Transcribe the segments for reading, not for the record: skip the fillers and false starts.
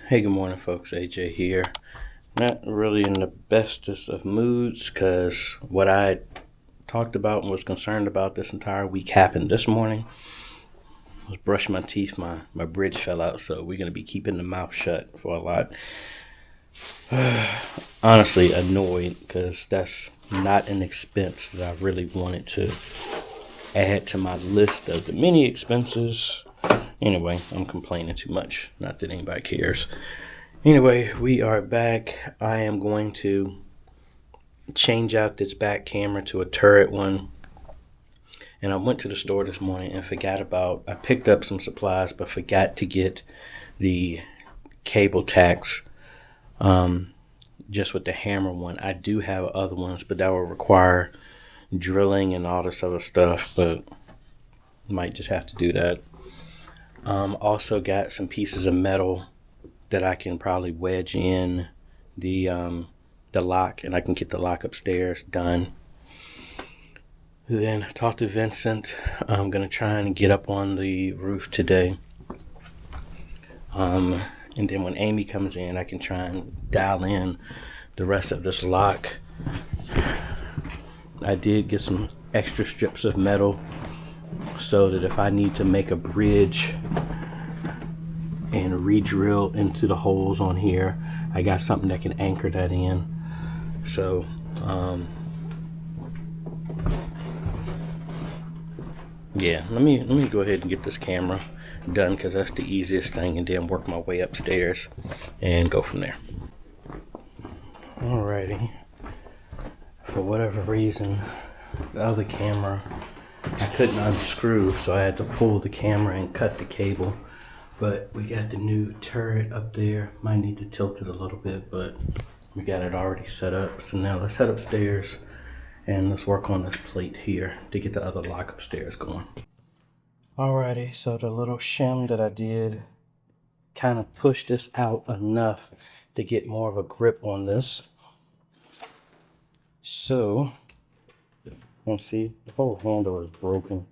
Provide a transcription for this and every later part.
Hey, good morning, folks. AJ here. Not really in the bestest of moods because what I talked about and was concerned about this entire week happened this morning. I was brushing my teeth, my bridge fell out, so we're going to be keeping the mouth shut for a lot. Honestly, annoyed because that's not an expense that I really wanted to add to my list of the many expenses. Anyway, I'm complaining too much. Not that anybody cares. Anyway, we are back. I am going to change out this back camera to a turret one. And I went to the store this morning and I picked up some supplies, but forgot to get the cable tacks just with the hammer one. I do have other ones, but that will require drilling and all this other stuff, but might just have to do that. Also got some pieces of metal that I can probably wedge in the lock, and I can get the lock upstairs done. Then talk to Vincent. I'm gonna try and get up on the roof today. And then when Amy comes in, I can try and dial in the rest of this lock. I did get some extra strips of metal so that if I need to make a bridge and re-drill into the holes on here, I got something that can anchor that in. So yeah, let me go ahead and get this camera done because that's the easiest thing, and then work my way upstairs and go from there. Alrighty, for whatever reason the other camera I couldn't unscrew, so I had to pull the camera and cut the cable. But we got the new turret up there. Might need to tilt it a little bit, but we got it already set up. So now let's head upstairs and let's work on this plate here to get the other lock upstairs going. Alrighty, so the little shim that I did kind of pushed this out enough to get more of a grip on this. So, let's see, the whole handle is broken,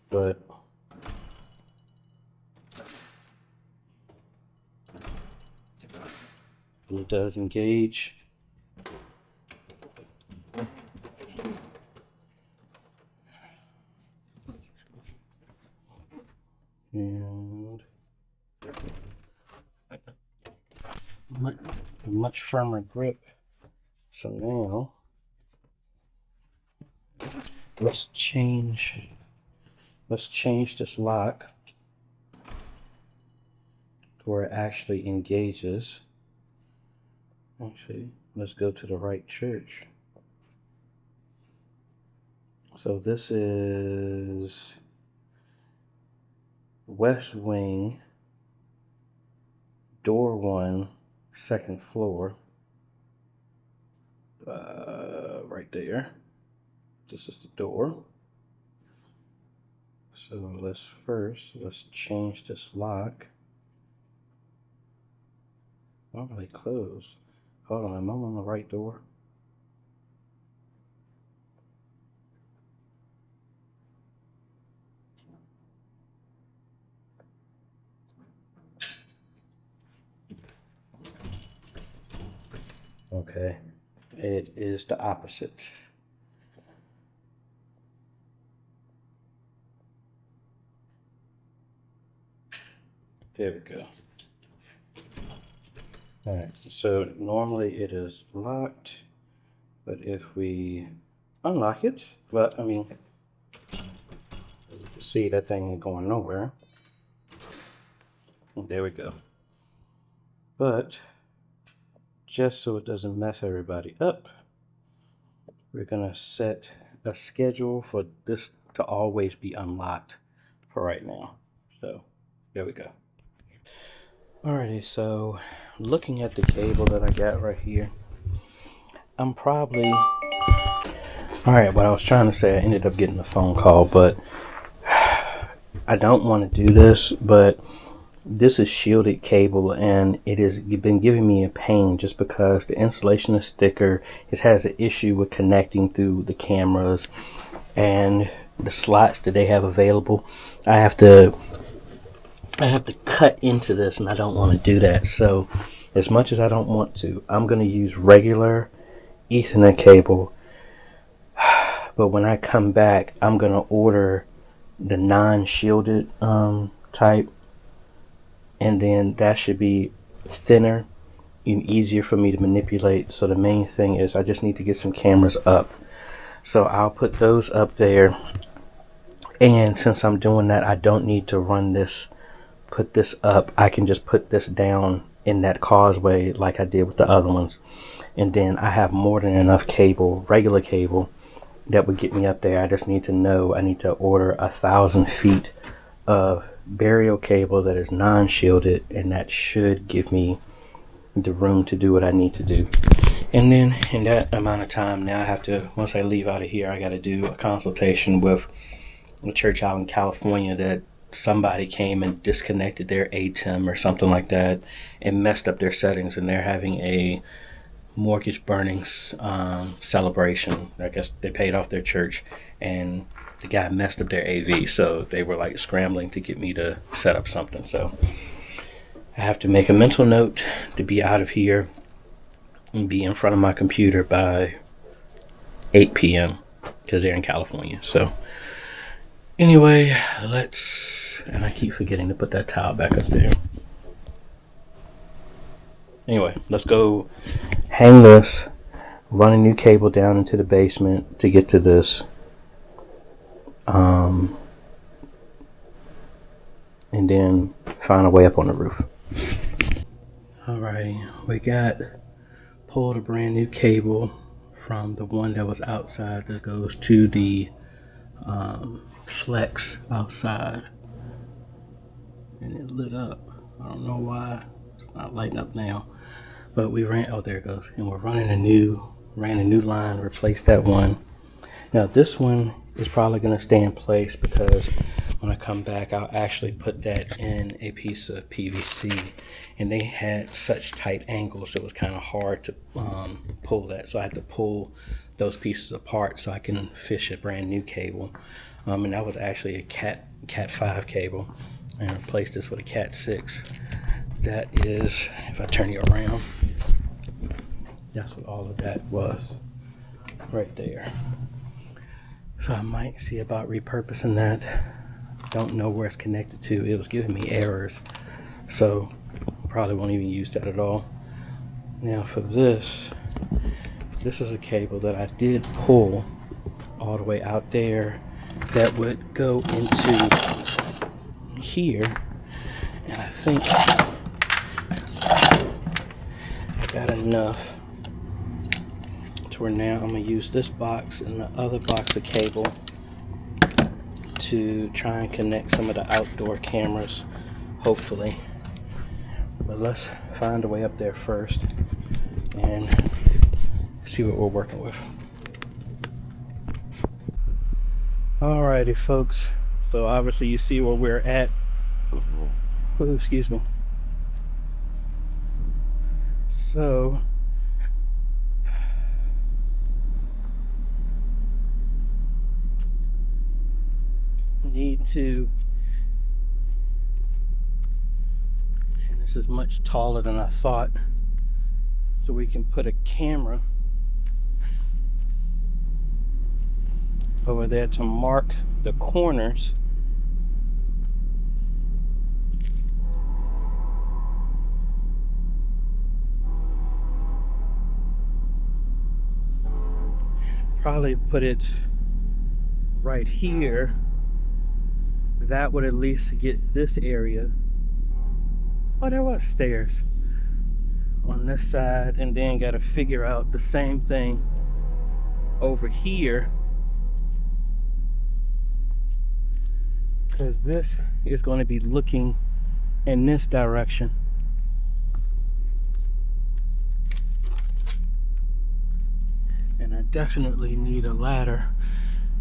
but it does engage. And much firmer grip. So now let's change this lock to where it actually engages. Actually, let's go to the right church. So this is West Wing, door 1, second floor. Right there. This is the door. So let's change this lock. Normally closed. Hold on, am I on the right door? Okay, it is the opposite. There we go. Alright, so normally it is locked, but if we unlock it, but I mean, see, that thing ain't going nowhere. There we go. But just so it doesn't mess everybody up, we're gonna set a schedule for this to always be unlocked for right now. So there we go. Alrighty, so looking at the cable that I got right here, I'm probably alright. What I was trying to say, I ended up getting a phone call, but I don't want to do this, but this is shielded cable and it has been giving me a pain just because the insulation is thicker. It has an issue with connecting through the cameras and the slots that they have available. I have to I have to cut into this, and I don't want to do that. So as much as I don't want to, I'm going to use regular Ethernet cable. But when I come back, I'm going to order the non-shielded type, and then that should be thinner and easier for me to manipulate. So the main thing is I just need to get some cameras up. So I'll put those up there, and since I'm doing that, I don't need to run this, put this up. I can just put this down in that causeway like I did with the other ones, and then I have more than enough cable, regular cable, that would get me up there. I just need to know I need to order 1,000 feet of burial cable that is non-shielded, and that should give me the room to do what I need to do. And then in that amount of time, now I have to, once I leave out of here, I got to do a consultation with a church out in California that somebody came and disconnected their ATEM or something like that and messed up their settings, and they're having a mortgage burning celebration. I guess they paid off their church, and the guy messed up their AV, so they were like scrambling to get me to set up something. So I have to make a mental note to be out of here and be in front of my computer by 8 p.m. because they're in California. So anyway, and I keep forgetting to put that towel back up there. Anyway, let's go hang this, run a new cable down into the basement to get to this. And then find a way up on the roof. Alrighty, we pulled a brand new cable from the one that was outside that goes to the flex outside, and it lit up. I don't know why it's not lighting up now, but we ran, oh there it goes, and we're ran a new line, replaced that one. Now this one is probably going to stay in place because when I come back, I'll actually put that in a piece of PVC, and they had such tight angles it was kind of hard to pull that, so I had to pull those pieces apart so I can fish a brand new cable. And that was actually a Cat 5 cable, and I replaced this with a Cat 6. That is, if I turn you around, that's what all of that was right there. So I might see about repurposing that. Don't know where it's connected to. It was giving me errors, so probably won't even use that at all. Now for this is a cable that I did pull all the way out there that would go into here, and I think I got enough to where now I'm going to use this box and the other box of cable to try and connect some of the outdoor cameras, hopefully. But let's find a way up there first and see what we're working with. Alrighty folks, so obviously you see where we're at. Oh, excuse me. So need to, and this is much taller than I thought, so we can put a camera over there to mark the corners. Probably put it right here. That would at least get this area. Oh, there was stairs on this side, and then got to figure out the same thing over here, because this is going to be looking in this direction. And I definitely need a ladder.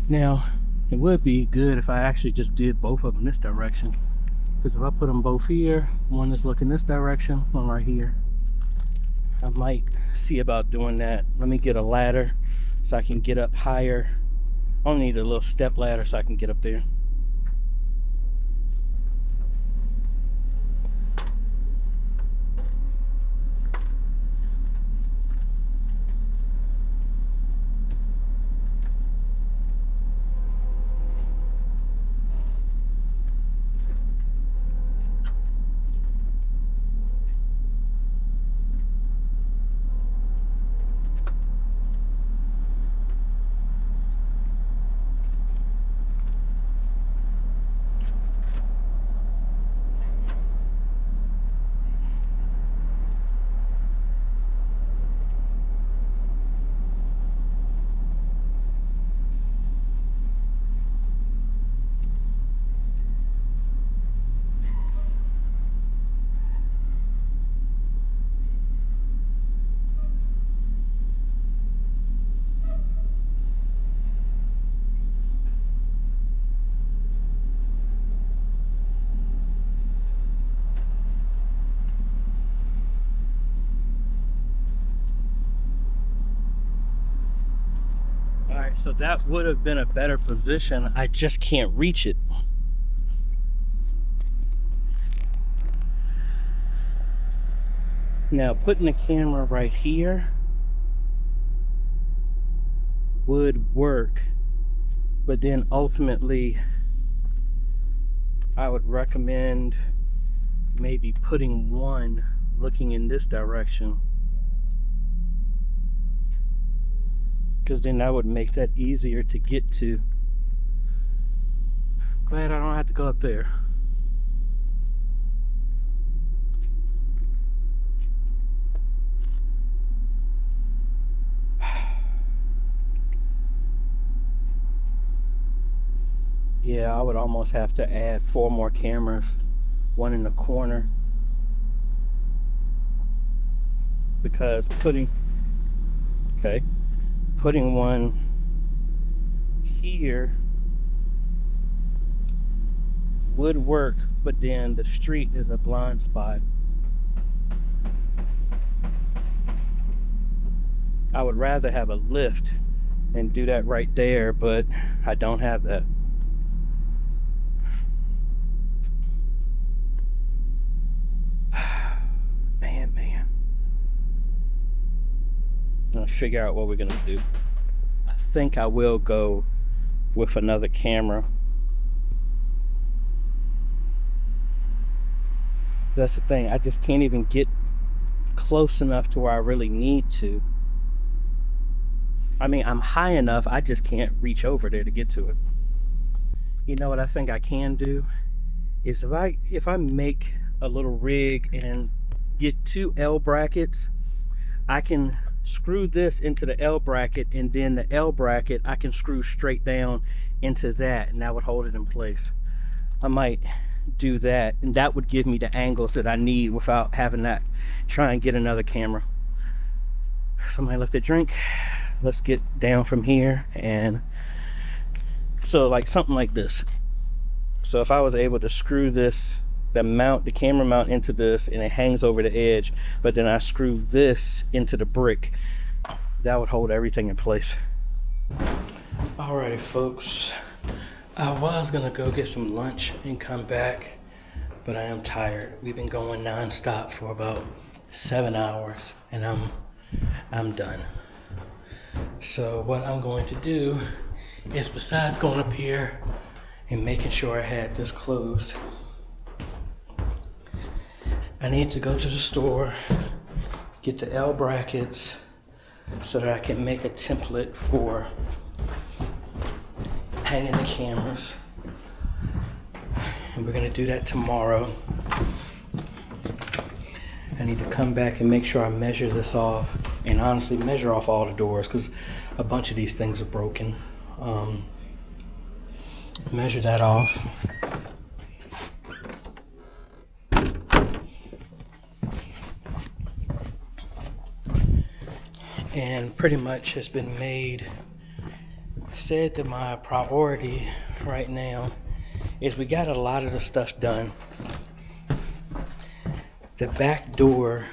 Now it would be good if I actually just did both of them this direction, because if I put them both here, one is looking this direction, one right here, I might see about doing that. Let me get a ladder so I can get up higher. I'll need a little step ladder so I can get up there. So that would have been a better position. I just can't reach it. Now putting the camera right here would work, but then ultimately I would recommend maybe putting one looking in this direction, because then that would make that easier to get to. Glad I don't have to go up there. Yeah, I would almost have to add 4 more cameras, one in the corner, because putting one here would work, but then the street is a blind spot. I would rather have a lift and do that right there, but I don't have that. Man. Let's figure out what we're gonna do. I think I will go with another camera. That's the thing, I just can't even get close enough to where I really need to. I mean, I'm high enough, I just can't reach over there to get to it. You know what I think I can do is if I make a little rig and get 2 L brackets, I can screw this into the L bracket, and then the L bracket I can screw straight down into that, and that would hold it in place. I might do that, and that would give me the angles that I need without having to try and get another camera. Somebody left a drink. Let's get down from here. And so like something like this. So if I was able to screw this, the camera mount into this, and it hangs over the edge, but then I screw this into the brick, that would hold everything in place. Alrighty folks, I was gonna go get some lunch and come back, but I am tired. We've been going non-stop for about 7 hours, and I'm done. So what I'm going to do is, besides going up here and making sure I had this closed, I need to go to the store, get the L brackets so that I can make a template for hanging the cameras. And we're gonna do that tomorrow. I need to come back and make sure I measure this off, and honestly measure off all the doors, because a bunch of these things are broken. Measure that off. And pretty much it's been said that my priority right now is we got a lot of the stuff done. The back door,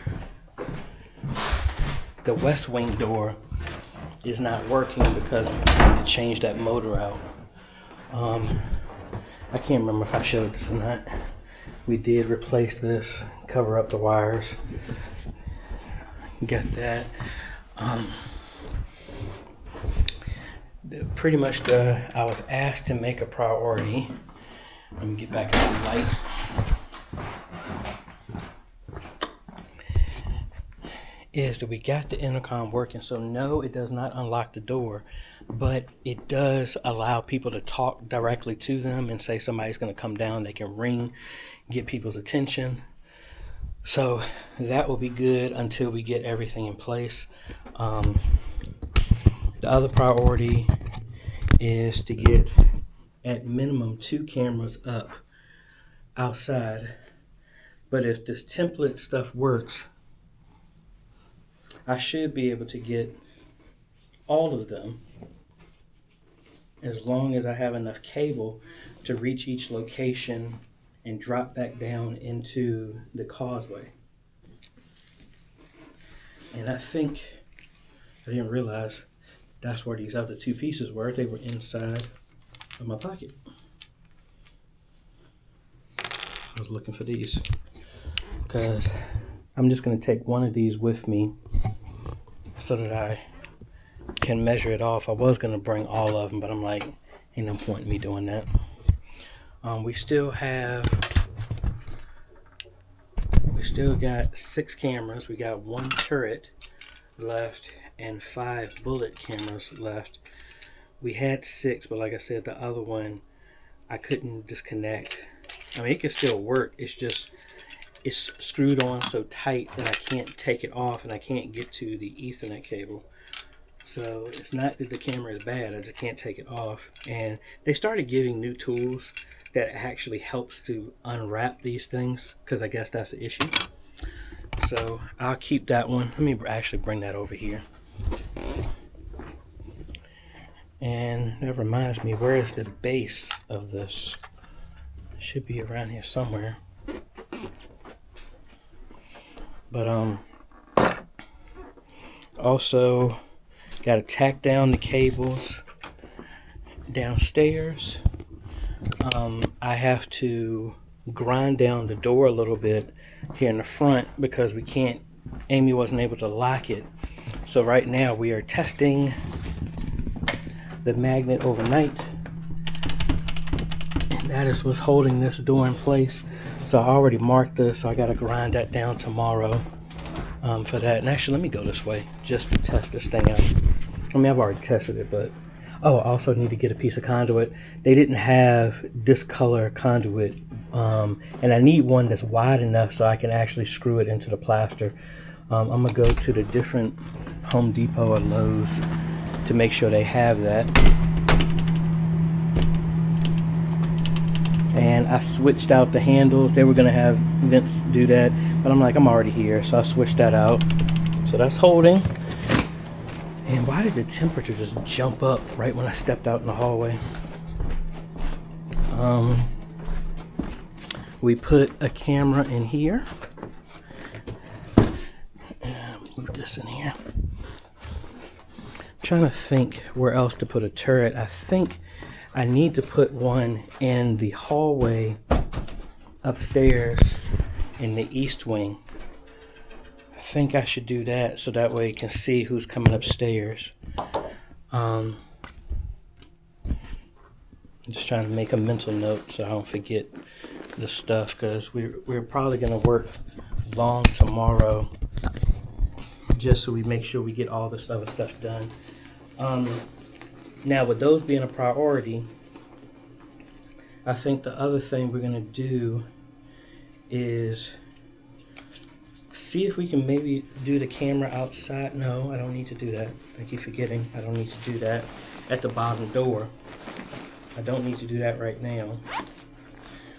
the west wing door, is not working because we need to change that motor out. I can't remember if I showed this or not. We did replace this, cover up the wires. Got that. Pretty much I was asked to make a priority. Let me get back into the light. Is that we got the intercom working. So no, it does not unlock the door, but it does allow people to talk directly to them and say somebody's going to come down. They can ring, get people's attention. So that will be good until we get everything in place. The other priority is to get at minimum 2 cameras up outside. But if this template stuff works, I should be able to get all of them, as long as I have enough cable to reach each location and drop back down into the causeway. And I think, I didn't realize, that's where these other two pieces were. They were inside of my pocket. I was looking for these because I'm just going to take one of these with me so that I can measure it off. I was going to bring all of them, but I'm like, ain't no point in me doing that. We still got 6 cameras. We got 1 turret left and 5 bullet cameras left. We had 6, but like I said, the other one I couldn't disconnect. I mean, it can still work. It's just it's screwed on so tight that I can't take it off, and I can't get to the Ethernet cable. So it's not that the camera is bad, I just can't take it off. And they started giving new tools that actually helps to unwrap these things, because I guess that's the issue. So I'll keep that one. Let me actually bring that over here. And that reminds me, where is the base of this? It should be around here somewhere. But also got to tack down the cables downstairs. I have to grind down the door a little bit here in the front because we can't, Amy wasn't able to lock it. So right now we are testing the magnet overnight, and that is what's holding this door in place. So I already marked this, so I got to grind that down tomorrow for that. And actually, let me go this way just to test this thing out. I mean, I've already tested it, but I also need to get a piece of conduit. They didn't have this color conduit, and I need one that's wide enough so I can actually screw it into the plaster. I'm gonna go to the different Home Depot or Lowe's to make sure they have that. And I switched out the handles. They were gonna have Vince do that, but I'm like, I'm already here, so I switched that out. So that's holding. And why did the temperature just jump up right when I stepped out in the hallway? We put a camera in here. Move this in here. I'm trying to think where else to put a turret. I think I need to put one in the hallway upstairs in the east wing. I think I should do that so that way you can see who's coming upstairs. I'm just trying to make a mental note so I don't forget the stuff, because we're probably going to work long tomorrow just so we make sure we get all this other stuff done. Now, with those being a priority, I think the other thing we're going to do is see if we can maybe do the camera outside. No, I don't need to do that. I keep forgetting. I don't need to do that at the bottom door. I don't need to do that right now.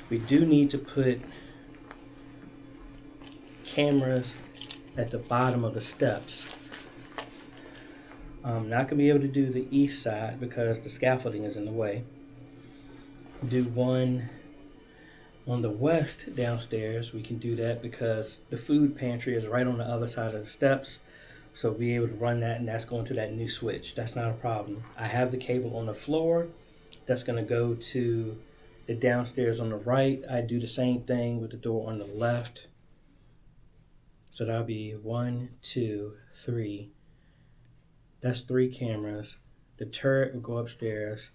We do need to put cameras at the bottom of the steps. I'm not going to be able to do the east side because the scaffolding is in the way. Do one on the west downstairs. We can do that because the food pantry is right on the other side of the steps. So we'll be able to run that, and that's going to that new switch. That's not a problem. I have the cable on the floor. That's going to go to the downstairs on the right. I do the same thing with the door on the left. So that'll be 1, 2, 3. That's 3 cameras. The turret will go upstairs.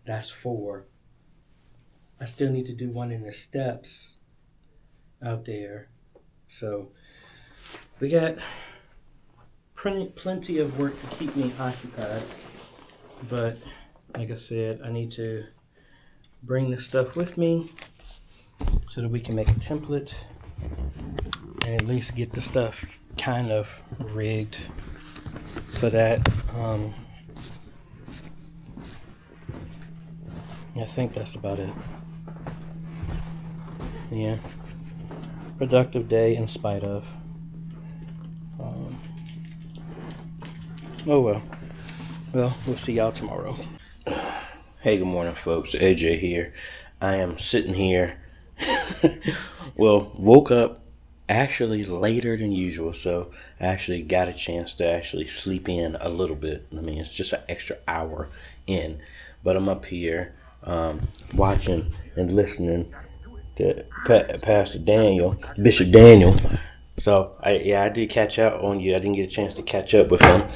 That's 4. I still need to do one in the steps out there. So we got plenty of work to keep me occupied. But like I said, I need to bring this stuff with me so that we can make a template and at least get the stuff kind of rigged for that. I think that's about it. Yeah. Productive day in spite of. Oh well. Well, we'll see y'all tomorrow. Hey, good morning, folks. AJ here. I am sitting here. Well, woke up actually later than usual, so I actually got a chance to actually sleep in a little bit. I mean, it's just an extra hour in, but I'm up here watching and listening to Pastor Daniel, Bishop Daniel. So I did catch up on you. I didn't get a chance to catch up with him,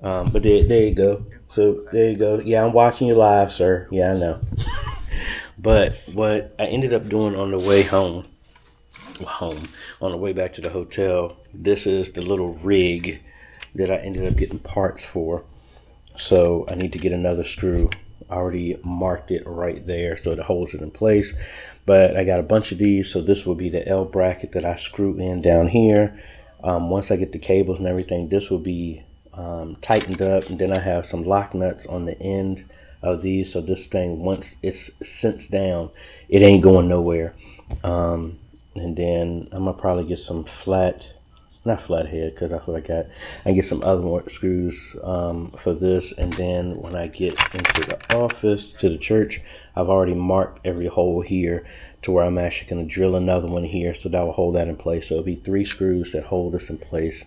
but there you go. So there you go. Yeah, I'm watching you live, sir. Yeah, I know. But what I ended up doing on the way home on the way back to the hotel, this is the little rig that I ended up getting parts for. So I need to get another screw. I already marked it right there so it holds it in place. But I got a bunch of these, so this will be the L bracket that I screw in down here. Once I get the cables and everything, this will be tightened up, and then I have some lock nuts on the end of these, so this thing, once it's sits down, it ain't going nowhere. And then I'm gonna probably get some not flathead, because that's what I got. I get some other more screws for this, and then when I get into the office to the church, I've already marked every hole here to where I'm actually going to drill another one here, so that will hold that in place. So it'll be 3 screws that hold this in place.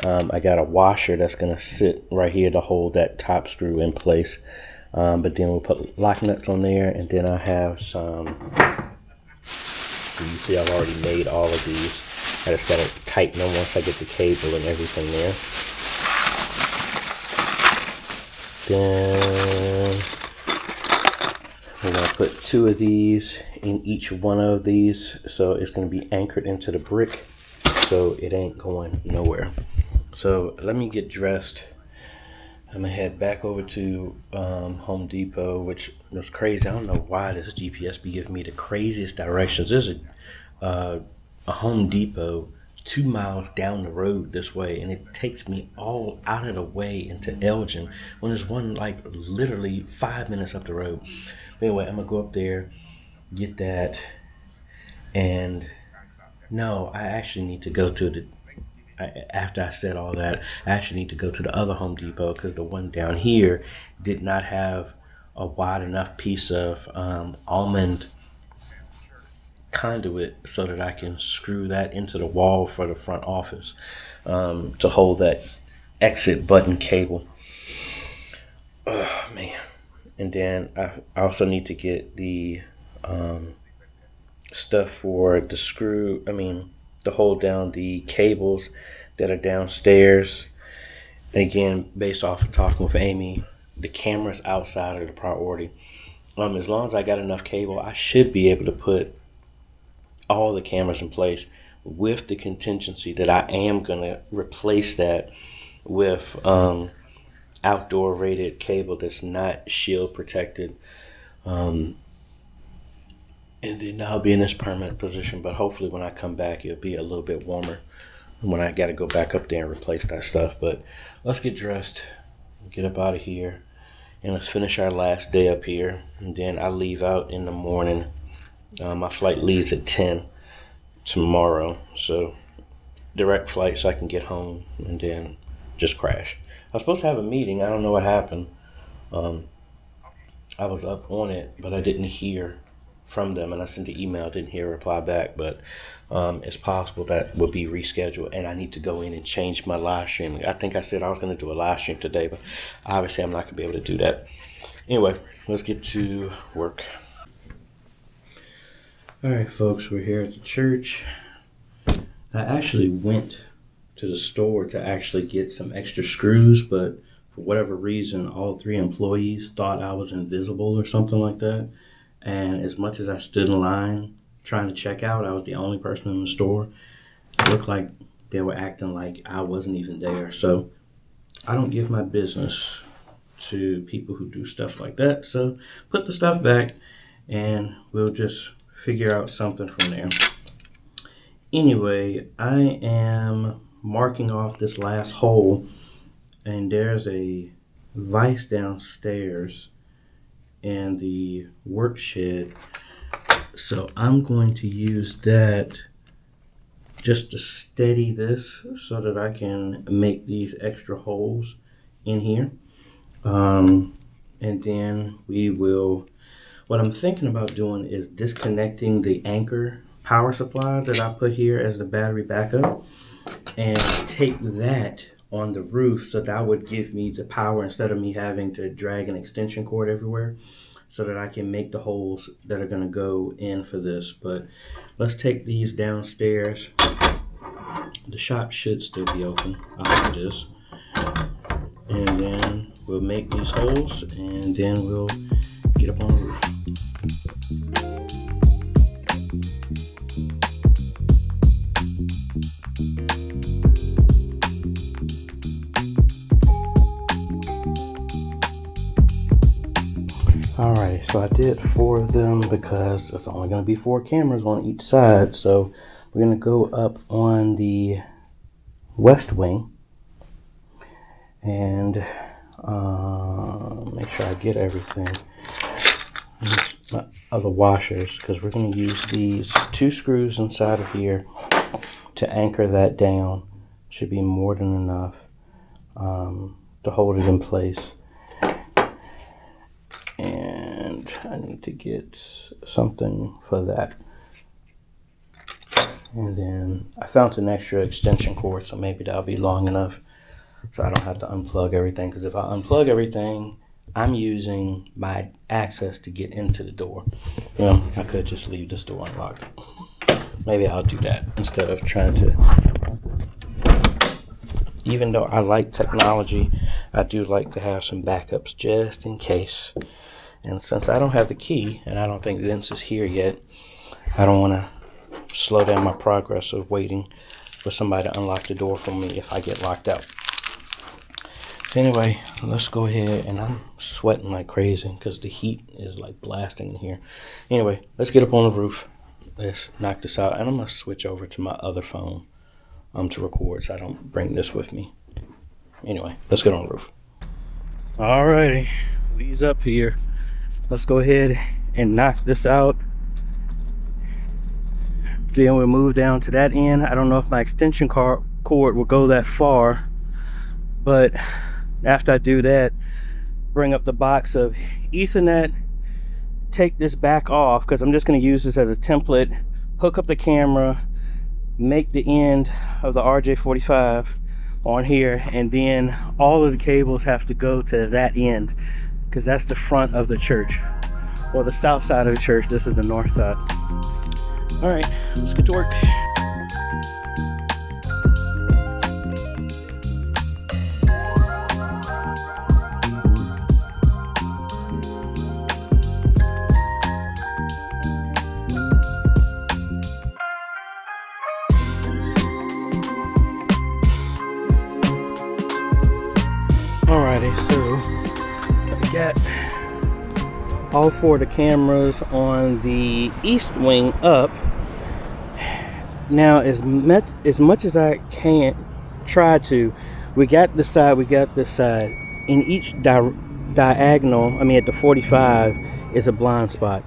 I got a washer that's going to sit right here to hold that top screw in place. But then we'll put lock nuts on there, and then I have some. You see, I've already made all of these. I just got to tighten them once I get the cable and everything there. Then we're going to put 2 of these in each one of these, so it's going to be anchored into the brick, so it ain't going nowhere. So let me get dressed. I'm gonna head back over to Home Depot, which was crazy. I don't know why this GPS be giving me the craziest directions. There's a Home Depot 2 miles down the road this way, and it takes me all out of the way into Elgin when there's one like literally 5 minutes up the road. But anyway, I'm gonna go up there, get that, and no, I actually need to go to after I said all that, I actually need to go to the other Home Depot, because the one down here did not have a wide enough piece of almond conduit so that I can screw that into the wall for the front office to hold that exit button cable. Oh, man. And then I also need to get the stuff for the to hold down the cables that are downstairs. And again, based off of talking with Amy, the cameras outside are the priority. As long as I got enough cable, I should be able to put all the cameras in place, with the contingency that I am going to replace that with outdoor rated cable that's not shield protected. And then I'll be in this permanent position, but hopefully when I come back, it'll be a little bit warmer when I got to go back up there and replace that stuff. But let's get dressed, get up out of here, and let's finish our last day up here. And then I leave out in the morning. My flight leaves at 10 tomorrow, so direct flight so I can get home and then just crash. I was supposed to have a meeting. I don't know what happened. I was up on it, but I didn't hear from them, and I sent the email, didn't hear a reply back, but it's possible that will be rescheduled, and I need to go in and change my live stream. I think I said I was going to do a live stream today, but obviously I'm not going to be able to do that. Anyway, let's get to work. All right, folks, we're here at the church. I actually went to the store to actually get some extra screws, but for whatever reason, all 3 employees thought I was invisible or something like that. And as much as I stood in line trying to check out, I was the only person in the store. It looked like they were acting like I wasn't even there. So I don't give my business to people who do stuff like that. So put the stuff back and we'll just figure out something from there. Anyway, I am marking off this last hole, and there's a vise downstairs in the work shed, so I'm going to use that just to steady this so that I can make these extra holes in here. And then what I'm thinking about doing is disconnecting the anchor power supply that I put here as the battery backup and tape that on the roof, so that would give me the power instead of me having to drag an extension cord everywhere, so that I can make the holes that are going to go in for this. But let's take these downstairs. The shop should still be open. I hope it is. And then we'll make these holes and then we'll get up on the roof. Alright, so I did 4 of them because it's only going to be 4 cameras on each side. So we're going to go up on the west wing and make sure I get everything. My other washers, because we're going to use these 2 screws inside of here to anchor that down. Should be more than enough to hold it in place. And I need to get something for that. And then I found an extra extension cord, so maybe that'll be long enough so I don't have to unplug everything. Because if I unplug everything, I'm using my access to get into the door. You know, I could just leave this door unlocked. Maybe I'll do that instead of trying to. Even though I like technology, I do like to have some backups just in case. And since I don't have the key, and I don't think Vince is here yet, I don't want to slow down my progress of waiting for somebody to unlock the door for me if I get locked out. So anyway, let's go ahead, and I'm sweating like crazy because the heat is like blasting in here. Anyway, let's get up on the roof. Let's knock this out, and I'm going to switch over to my other phone to record so I don't bring this with me. Anyway, let's get on the roof. Alrighty, we's up here. Let's go ahead and knock this out. Then we'll move down to that end. I don't know if my extension cord will go that far, but after I do that, bring up the box of Ethernet, take this back off because I'm just going to use this as a template, hook up the camera, make the end of the RJ45 on here, and then all of the cables have to go to that end because that's the front of the church, or the south side of the church. This is the north side. All right, let's get to work. Alrighty, so I got all 4 of the cameras on the east wing up. Now, as much as I can try to, we got this side, in each diagonal, I mean at the 45 is a blind spot.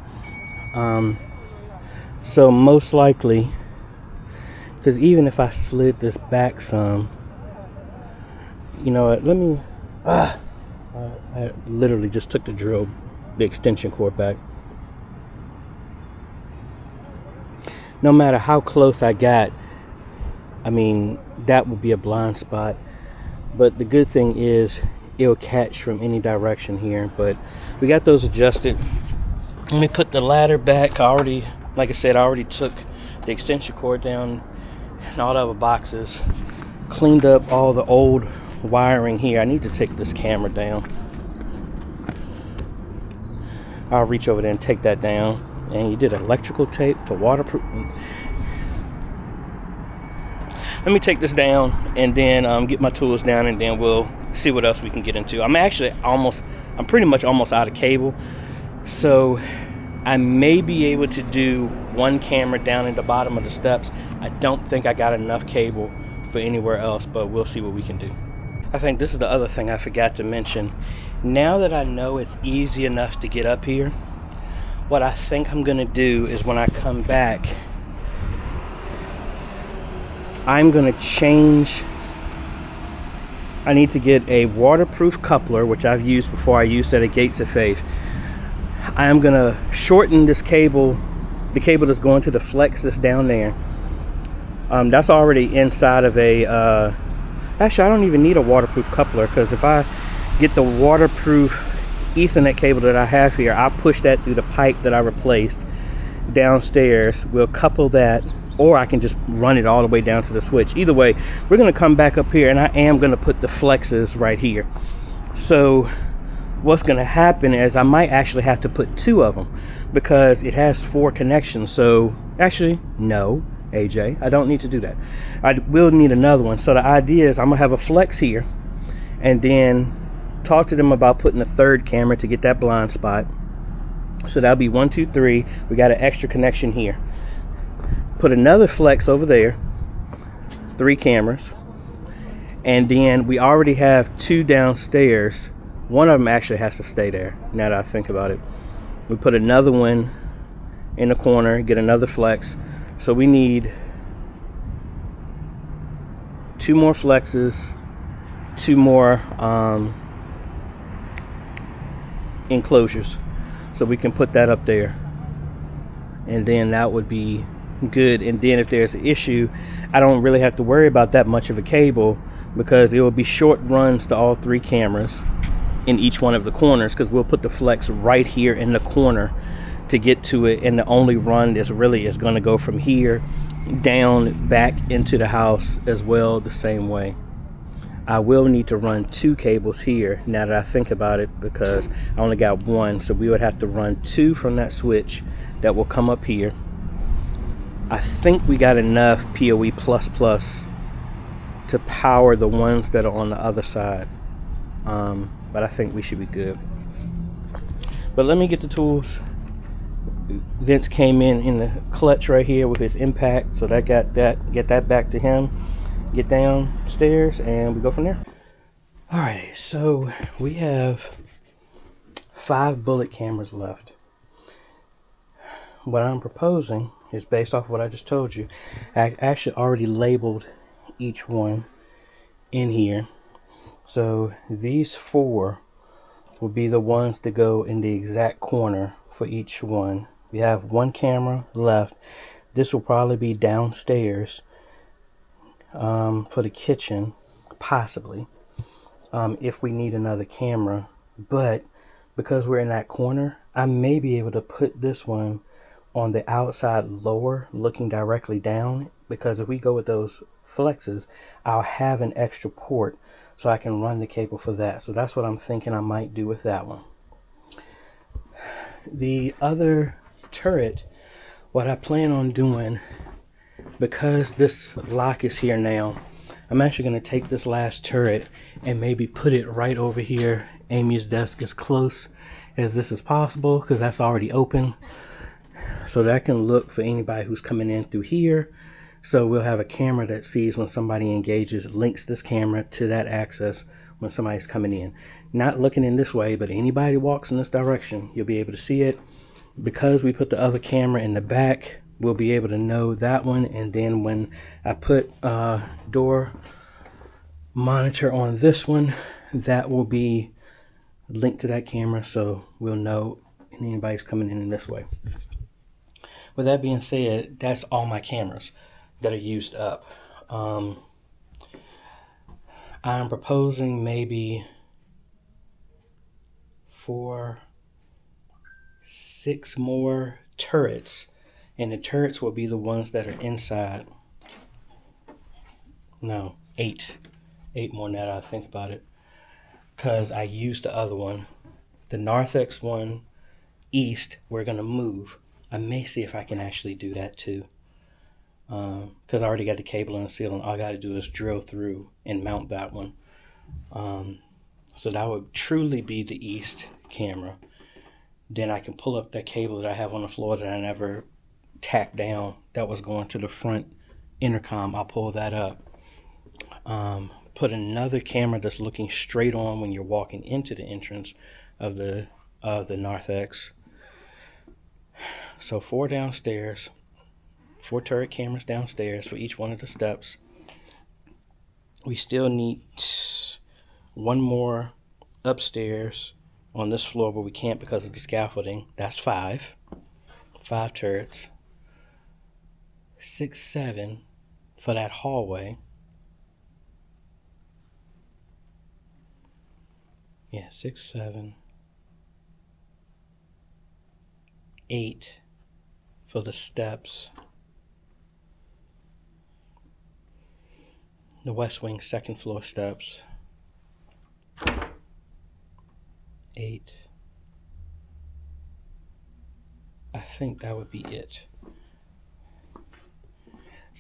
So most likely, because even if I slid this back some, you know what, let me, I literally just took the extension cord back. No matter how close I got, I mean, that would be a blind spot. But the good thing is it'll catch from any direction here. But we got those adjusted. Let me put the ladder back. Like I said, I already took the extension cord down and all the other boxes. Cleaned up all the old wiring here. I need to take this camera down. I'll reach over there and take that down. And you did electrical tape to waterproof. Let me take this down and then get my tools down, and then we'll see what else we can get into. I'm pretty much almost out of cable, so I may be able to do 1 camera down in the bottom of the steps. I don't think I got enough cable for anywhere else, but we'll see what we can do. I think this is the other thing I forgot to mention. Now that I know it's easy enough to get up here, what I think I'm gonna do is when I come back, I'm gonna change. I need to get a waterproof coupler, which I've used before. I used that at Gates of Faith. I am gonna shorten this cable the cable that's going to the flex that's down there, that's already inside of a, actually I don't even need a waterproof coupler, because if I get the waterproof Ethernet cable that I have here, I'll push that through the pipe that I replaced downstairs. We'll couple that, or I can just run it all the way down to the switch. Either way, we're going to come back up here, and I am going to put the flexes right here. So what's going to happen is I might actually have to put 2 of them, because it has 4 connections. So actually, no, AJ, I don't need to do that. I will need another one. So the idea is I'm going to have a flex here, and then talk to them about putting a 3rd camera to get that blind spot. So that'll be 1, 2, 3. We got an extra connection here. Put another flex over there, 3 cameras, and then we already have 2 downstairs. One of them actually has to stay there, now that I think about it. We put another one in the corner, get another flex. So we need 2 more flexes, 2 more enclosures, so we can put that up there, and then that would be good. And then if there's an issue, I don't really have to worry about that much of a cable, because it will be short runs to all 3 cameras in each one of the corners, because we'll put the flex right here in the corner to get to it, and the only run is really is going to go from here down back into the house as well, the same way. I will need to run 2 cables here now that I think about it, because I only got 1, so we would have to run 2 from that switch that will come up here. I think we got enough PoE++ to power the ones that are on the other side, but I think we should be good. But let me get the tools. Vince came in the clutch right here with his impact, so that got that, get that back to him, get downstairs, and we go from there. Alright, so we have 5 bullet cameras left. What I'm proposing is based off what I just told you. I actually already labeled each one in here. So these 4 will be the ones that go in the exact corner for each one. We have 1 camera left. This will probably be downstairs for the kitchen, possibly, if we need another camera. But because we're in that corner, I may be able to put this one on the outside lower, looking directly down, because if we go with those flexes, I'll have an extra port so I can run the cable for that. So that's what I'm thinking I might do with that one. The other turret, what I plan on doing, because this lock is here now, I'm actually going to take this last turret and maybe put it right over here. Amy's desk as close as this is possible, because that's already open, so that I can look for anybody who's coming in through here. So we'll have a camera that sees when somebody engages, links this camera to that access when somebody's coming in. Not looking in this way, but anybody walks in this direction, you'll be able to see it. Because we put the other camera in the back, we'll be able to know that one. And then when I put door monitor on this one, that will be linked to that camera, so we'll know anybody's coming in this way. With that being said, that's all my cameras that are used up. I'm proposing maybe 4, 6 more turrets, and the turrets will be the ones that are inside. No, 8 more now that I think about it, because I used the other one. The narthex one east, we're gonna move. I may see if I can actually do that too, because I already got the cable and the ceiling. All I got to do is drill through and mount that one. So that would truly be the east camera. Then I can pull up that cable that I have on the floor that I never tacked down, that was going to the front intercom. I'll pull that up. Put another camera that's looking straight on when you're walking into the entrance of the narthex. So 4 downstairs, 4 turret cameras downstairs for each one of the steps. We still need 1 more upstairs on this floor, but we can't because of the scaffolding. That's 5 turrets. 6, 7 for that hallway. Yeah, 6, 7, 8 for the steps. The West Wing 2nd floor steps. 8. I think that would be it.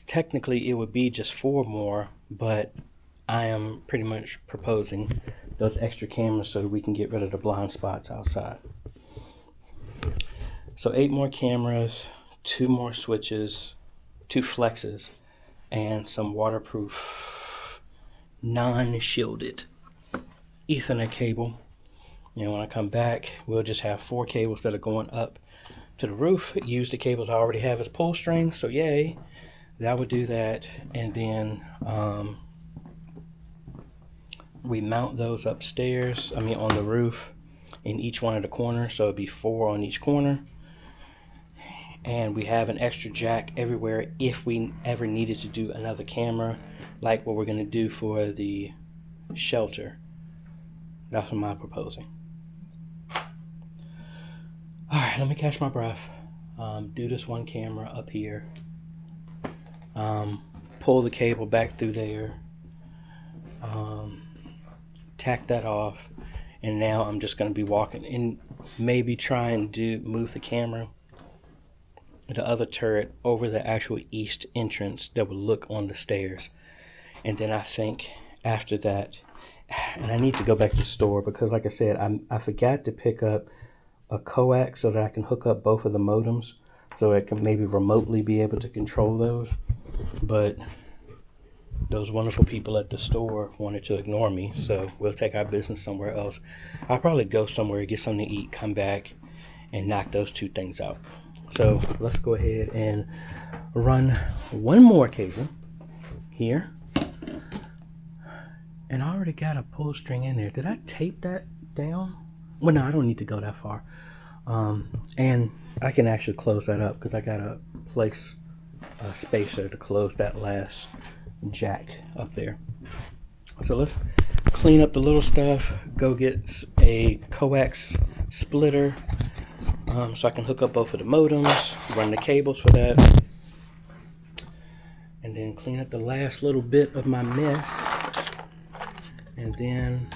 Technically, it would be just 4 more, but I am pretty much proposing those extra cameras so that we can get rid of the blind spots outside. So 8 more cameras, 2 more switches, 2 flexes, and some waterproof, non-shielded Ethernet cable. And when I come back, we'll just have 4 cables that are going up to the roof. Use the cables I already have as pull strings, so yay. That would do that. And then we mount those upstairs, on the roof, in each one of the corners, so it'd be 4 on each corner. And we have an extra jack everywhere if we ever needed to do another camera, like what we're going to do for the shelter. That's what I'm proposing. Alright, let me catch my breath. Do this one camera up here. Pull the cable back through there. Tack that off. And now I'm just going to be walking and maybe try and move the camera, the other turret, over the actual east entrance that would look on the stairs. And then I think after that, and I need to go back to the store because, like I said, I forgot to pick up a coax so that I can hook up both of the modems so I can maybe remotely be able to control those. But those wonderful people at the store wanted to ignore me, so we'll take our business somewhere else. I'll probably go somewhere, get something to eat, come back, and knock those 2 things out. So let's go ahead and run one more cable here. And I already got a pull string in there. Did I tape that down? Well, no, I don't need to go that far. And I can actually close that up because I got to place a spacer to close that last jack up there. So let's clean up the little stuff, go get a coax splitter so I can hook up both of the modems, run the cables for that, and then clean up the last little bit of my mess, and then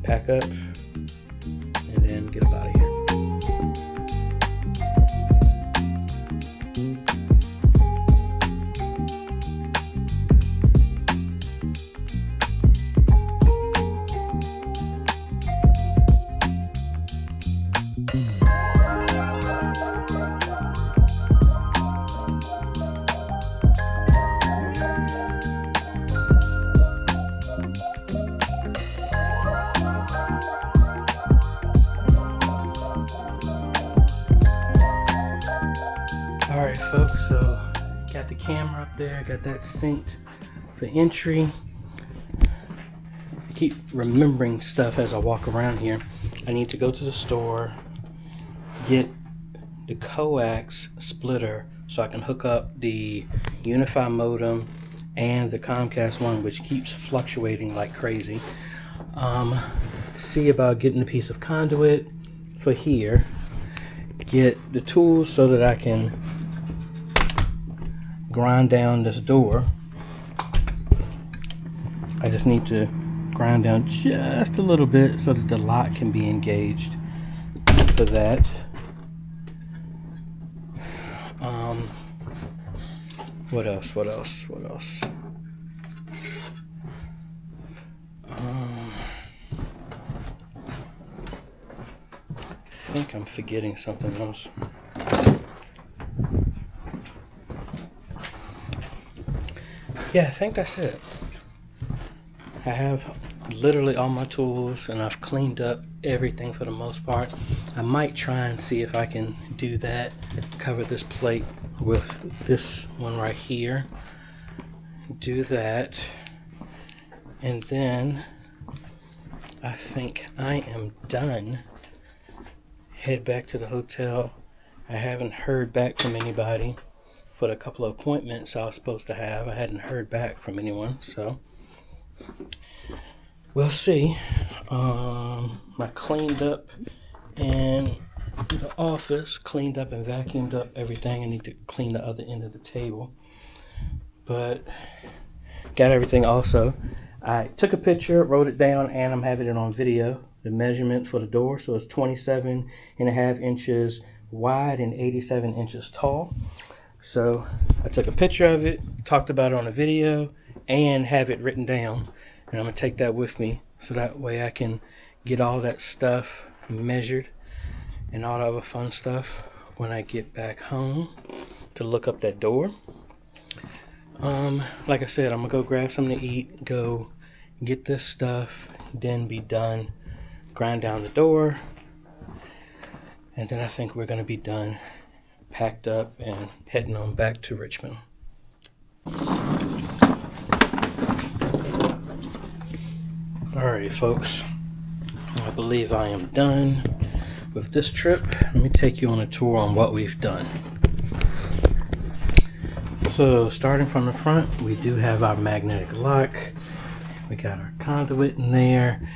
pack up and then get up out of here. Alright folks, so got the camera up there, got that synced for entry. I keep remembering stuff as I walk around here. I need to go to the store, get the coax splitter so I can hook up the Unify modem and the Comcast one, which keeps fluctuating like crazy. See about getting a piece of conduit for here. Get the tools so that I can grind down this door. I just need to grind down just a little bit so that the lock can be engaged for that. What else? I think I'm forgetting something else. Yeah, I think that's it. I have literally all my tools and I've cleaned up everything for the most part. I might try and see if I can do that, cover this plate with this one right here, do that, and then I think I am done. Head back to the hotel, I haven't heard back from anybody for the couple of appointments I was supposed to have. I hadn't heard back from anyone, so we'll see. I cleaned up in the office, cleaned up and vacuumed up everything. I need to clean the other end of the table, but got everything. Also, I took a picture, wrote it down, and I'm having it on video. The measurement for the door, so it's 27.5 inches wide and 87 inches tall. So I took a picture of it, talked about it on a video, and have it written down. And I'm gonna take that with me, so that way I can get all that stuff measured and all the other fun stuff when I get back home to look up that door. Like I said, I'm gonna go grab something to eat, go get this stuff, then be done, grind down the door, and then I think we're gonna be done, packed up, and heading on back to Richmond. Alright, folks, I believe I am done with this trip. Let me take you on a tour on what we've done. So starting from the front, we do have our magnetic lock. We got our conduit in there.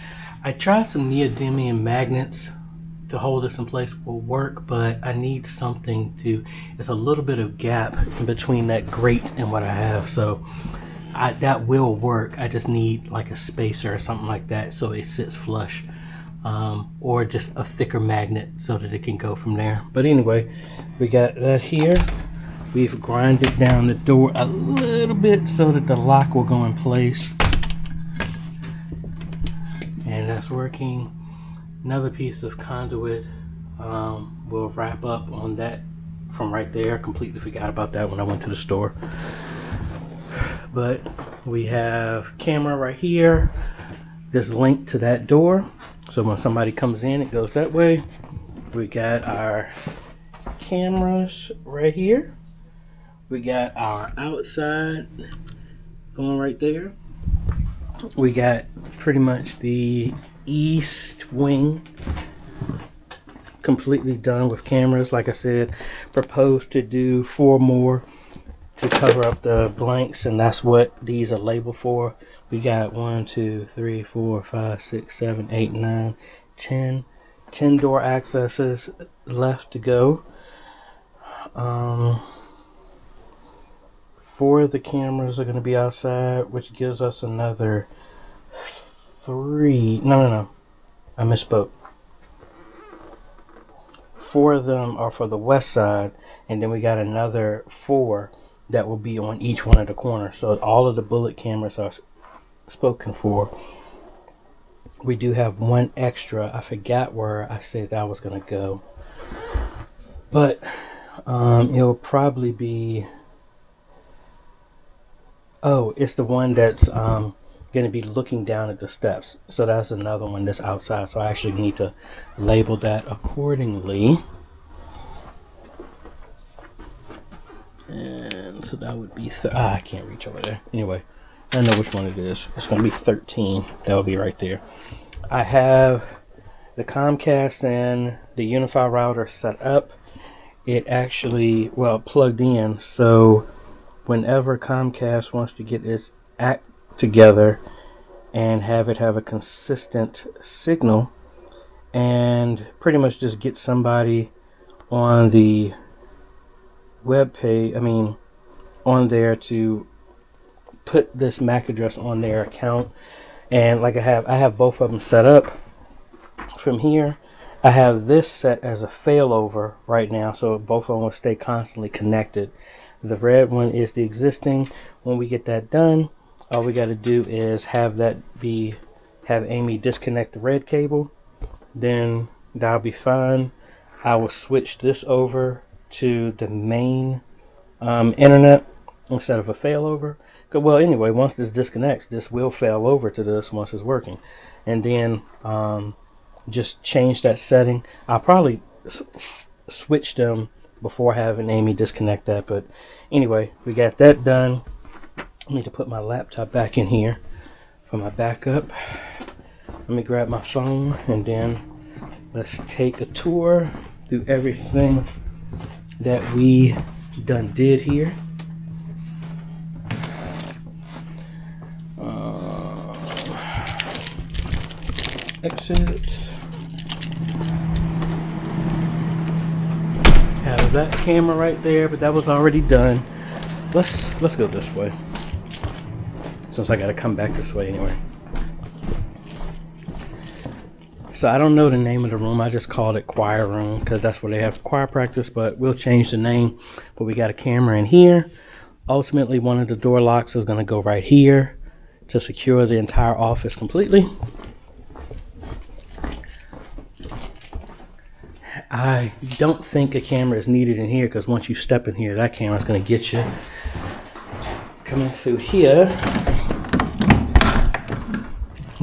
I tried some neodymium magnets to hold this in place will work, but I need something to, it's a little bit of gap in between that grate and what I have, so that will work. I just need like a spacer or something like that so it sits flush, or just a thicker magnet so that it can go from there. But anyway, we got that here. We've grinded down the door a little bit so that the lock will go in place, and that's working. Another piece of conduit will wrap up on that from right there. Completely forgot about that when I went to the store. But we have camera right here, this link to that door, so when somebody comes in it goes that way. We got our cameras right here. We got our outside going right there. We got pretty much the east wing completely done with cameras. Like I said, proposed to do 4 more to cover up the blanks, and that's what these are labeled for. We got 1, 2, 3, 4, 5, 6, 7, 8, 9, 10 door accesses left to go. 4 of the cameras are going to be outside, which gives us another 3. No, I misspoke. 4 of them are for the west side, and then we got another 4 that will be on each one of the corners. So all of the bullet cameras are spoken for. We do have 1 extra. I forgot where I said that was going to go, but it'll probably be, oh, it's the one that's going to be looking down at the steps. So that's another one that's outside, so I actually need to label that accordingly. And so that would be I can't reach over there. Anyway, I know which one it is. It's going to be 13. That will be right there. I have the Comcast and the Unify router set up. It actually, well, plugged in, so whenever Comcast wants to get its act together and have it have a consistent signal and pretty much just get somebody on the web page, on there to put this MAC address on their account. And like I have both of them set up. From here, I have this set as a failover right now, so both of them will stay constantly connected. The red one is the existing. When we get that done, all we got to do is have Amy disconnect the red cable, then that'll be fine. I will switch this over to the main internet instead of a failover. Well, anyway, once this disconnects, this will fail over to this once it's working, and then just change that setting. I'll probably switch them before having Amy disconnect that, but anyway, we got that done. I need to put my laptop back in here for my backup. Let me grab my phone and then let's take a tour through everything that we did here. Exit. Have that camera right there, but that was already done. Let's go this way, since I gotta come back this way anyway. So I don't know the name of the room. I just called it choir room because that's where they have choir practice, but we'll change the name. But we got a camera in here. Ultimately, one of the door locks is gonna go right here to secure the entire office completely. I don't think a camera is needed in here because once you step in here, that camera is going to get you. Coming through here,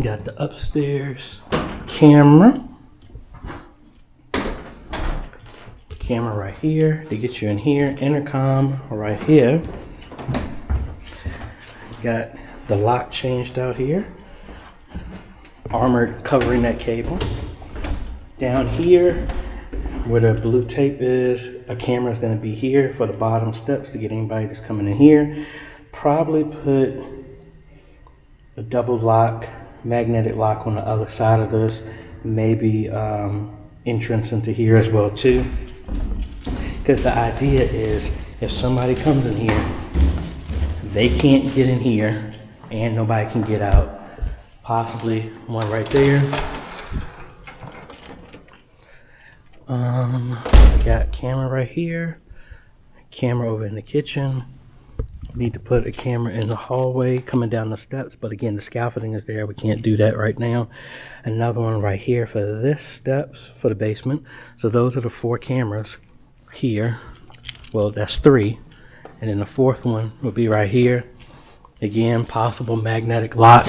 got the upstairs camera. Camera right here to get you in here. Intercom right here. Got the lock changed out here. Armored covering that cable. Down here, where the blue tape is, a camera is going to be here for the bottom steps to get anybody that's coming in here. Probably put a double lock, magnetic lock on the other side of this. Maybe entrance into here as well too. Because the idea is if somebody comes in here, they can't get in here and nobody can get out. Possibly one right there. I got camera right here, camera over in the kitchen. Need to put a camera in the hallway coming down the steps, but again, the scaffolding is there. We can't do that right now. Another one right here for this steps for the basement. So those are the 4 cameras here. Well, that's 3. And then the 4th one will be right here. Again, possible magnetic lock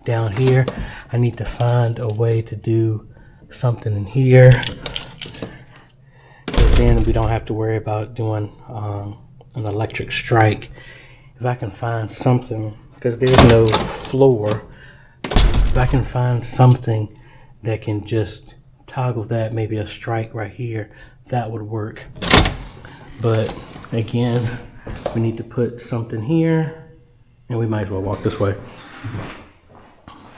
down here. I need to find a way to do something in here. Then we don't have to worry about doing an electric strike. If I can find something, because there's no floor, if I can find something that can just toggle that, maybe a strike right here, that would work. But again, we need to put something here, and we might as well walk this way.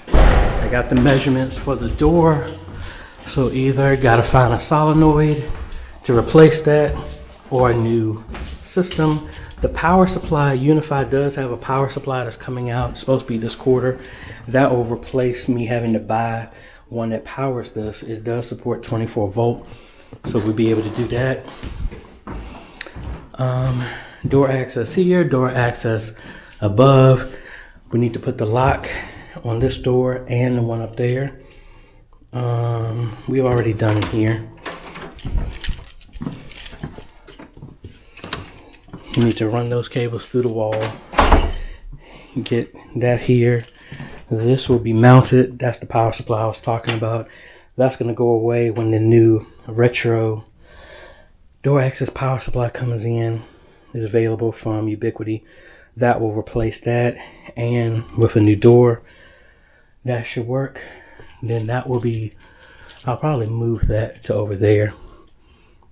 I got the measurements for the door, so either gotta find a solenoid to replace that or a new system. The power supply, Unified does have a power supply that's coming out. It's supposed to be this quarter. That will replace me having to buy one that powers this. It does support 24 volt, so we'll be able to do that. Door access here, door access above. We need to put the lock on this door and the one up there. We've already done it here. You need to run those cables through the wall. Get that here. This will be mounted. That's the power supply I was talking about. That's going to go away when the new retro door access power supply comes in. Is available from Ubiquiti. That will replace that, and with a new door, that should work. Then that will be, I'll probably move that to over there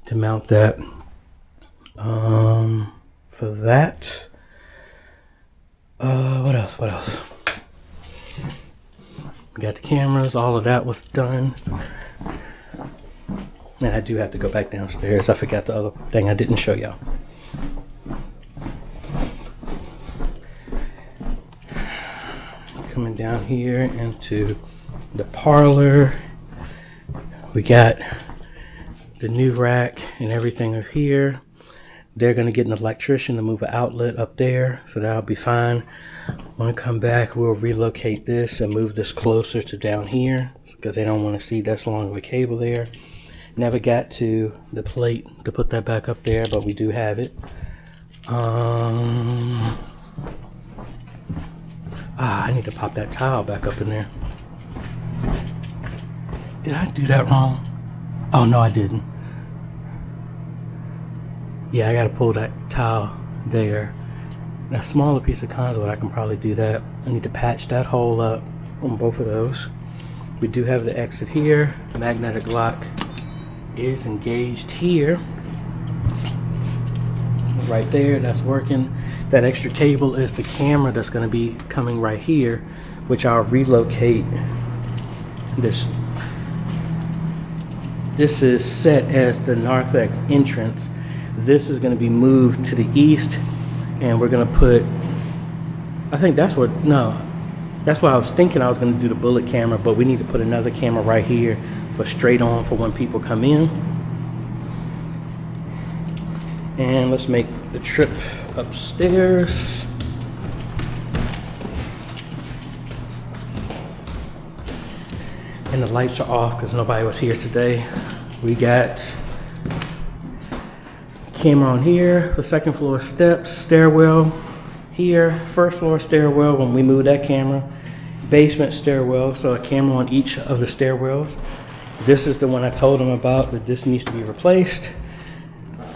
to mount that. For that, what else? We got the cameras, all of that was done. And I do have to go back downstairs. I forgot the other thing I didn't show y'all. Coming down here into the parlor, we got the new rack and everything up here. They're going to get an electrician to move an outlet up there, so that'll be fine. When I come back, we'll relocate this and move this closer to down here because they don't want to see this long of a cable there. Never got to the plate to put that back up there, but we do have it. I need to pop that tile back up in there. Did I do that wrong? Oh, no, I didn't. Yeah, I gotta pull that tile there. A smaller piece of conduit, I can probably do that. I need to patch that hole up on both of those. We do have the exit here. The magnetic lock is engaged here. right there, that's working. That extra cable is the camera that's going to be coming right here, which I'll relocate. This is set as the narthex entrance. This is going to be moved to the east, and we're going to put, I think that's what, no, that's what I was thinking. I was going to do the bullet camera, but we need to put another camera right here for straight on for when people come in. And let's make the trip upstairs. And the lights are off because nobody was here today. We got camera on here, the second floor steps, stairwell here, first floor stairwell when we move that camera, basement stairwell, so a camera on each of the stairwells. This is the one I told them about, that this needs to be replaced.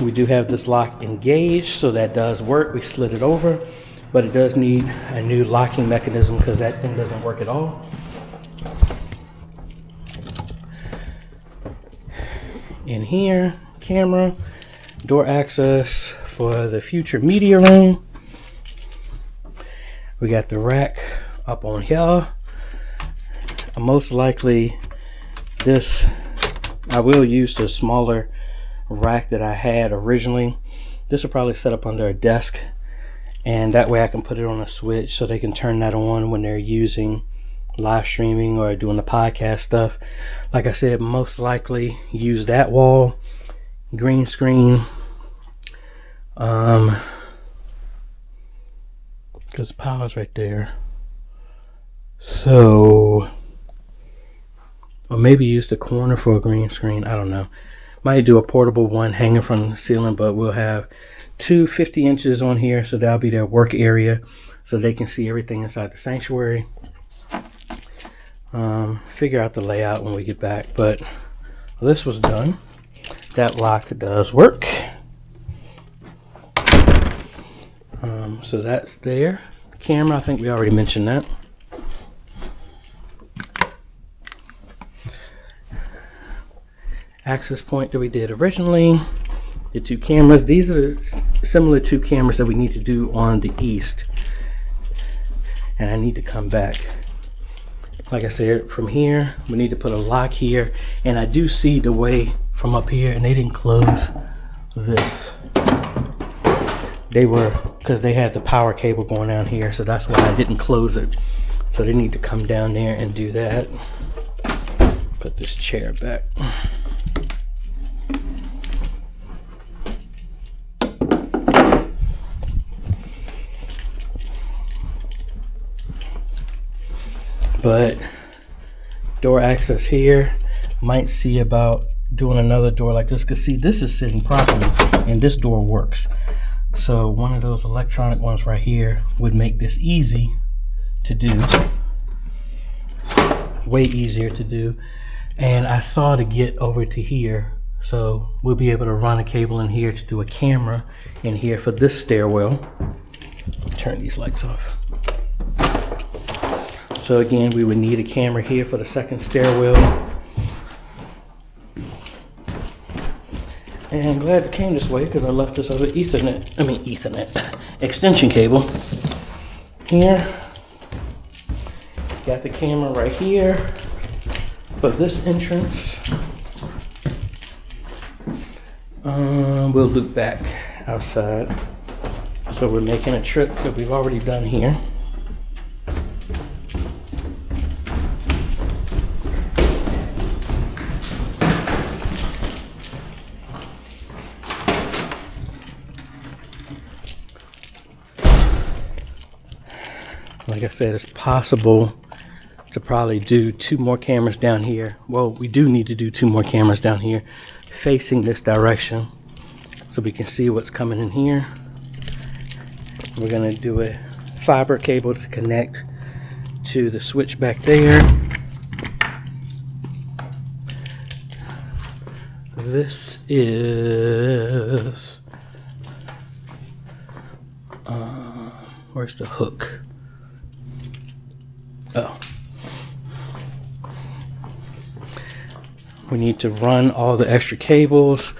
We do have this lock engaged, so that does work. We slid it over, but it does need a new locking mechanism because that thing doesn't work at all. In here, camera, door access for the future media room. We got the rack up on here. Most likely this, I will use the smaller rack that I had originally. This will probably set up under a desk, and that way I can put it on a switch so they can turn that on when they're using live streaming or doing the podcast stuff. Like I said, most likely use that wall, green screen, because power's right there. So, or maybe use the corner for a green screen. I don't know. Might do a portable one hanging from the ceiling, but we'll have two 50 inches on here, so that'll be their work area, so they can see everything inside the sanctuary. Figure out the layout when we get back, but this was done. That lock does work. So that's there. Camera, I think we already mentioned that. Access point that we did originally. The two cameras. These are similar two cameras that we need to do on the east. And I need to come back. Like I said, from here, we need to put a lock here. And I do see the way from up here, and they didn't close this. They were, because they had the power cable going down here, so that's why I didn't close it. So they need to come down there and do that. Put this chair back. But door access here, might see about doing another door like this, because see, this is sitting properly and this door works. So one of those electronic ones right here would make this easy to do, way easier to do. And I saw to get over to here, so we'll be able to run a cable in here to do a camera in here for this stairwell. Turn these lights off. So again, we would need a camera here for the second stairwell. And I'm glad it came this way because I left this other Ethernet extension cable here. Got the camera right here for this entrance. We'll loop back outside. So we're making a trip that we've already done here. Like I said, it's possible to probably do 2 more cameras down here. Well, we do need to do 2 more cameras down here facing this direction so we can see what's coming in here. We're going to do a fiber cable to connect to the switch back there. This is where's the hook? Oh, we need to run all the extra cables,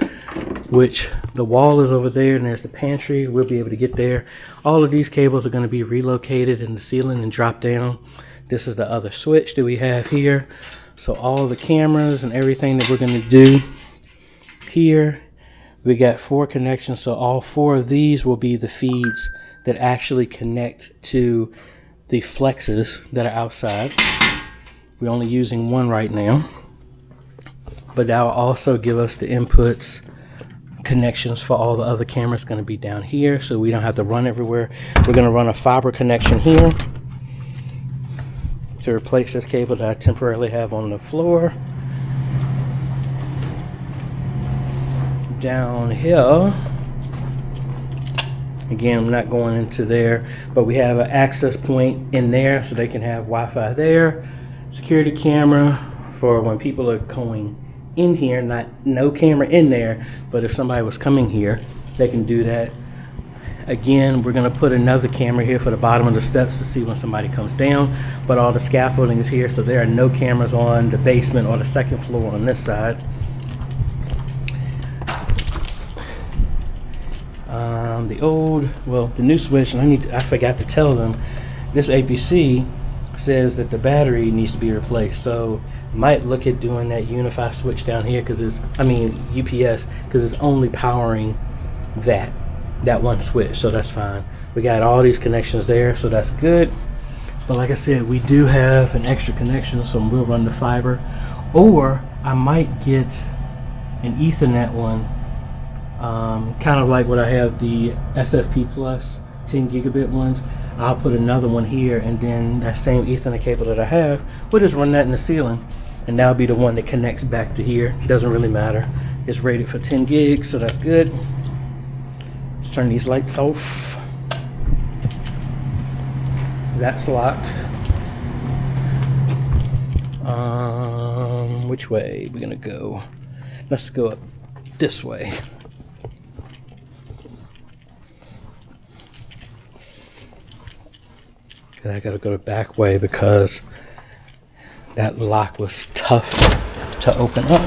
which The wall is over there, and there's the pantry. We'll be able to get there. All of these cables are going to be relocated in the ceiling and drop down. This is the other switch that we have here. So all the cameras and everything that we're going to do here, we got 4 connections. So all 4 of these will be the feeds that actually connect to the flexes that are outside. We're only using 1 right now, but that will also give us the inputs connections for all the other cameras. Going to be down here, so we don't have to run everywhere. We're going to run a fiber connection here to replace this cable that I temporarily have on the floor. Down here, again, I'm not going into there, but we have an access point in there so they can have Wi-Fi there. Security camera for when people are going in here, no camera in there, but if somebody was coming here, they can do that. Again, we're going to put another camera here for the bottom of the steps to see when somebody comes down, but all the scaffolding is here, so there are no cameras on the basement or the second floor on this side. The new switch, and I forgot to tell them, this APC says that the battery needs to be replaced, so might look at doing that unify switch down here, because UPS, because it's only powering that one switch, so that's fine. We got all these connections there, so that's good. But like I said, we do have an extra connection, so we'll run the fiber, or I might get an Ethernet one, kind of like what I have the SFP Plus 10 gigabit ones. I'll put another one here, and then that same Ethernet cable that I have, we'll just run that in the ceiling, and that'll be the one that connects back to here. It doesn't really matter. It's rated for 10 gigs, so that's good. Let's turn these lights off. That's locked. Which way we're gonna go? Let's go up this way. I gotta go the back way because that lock was tough to open up.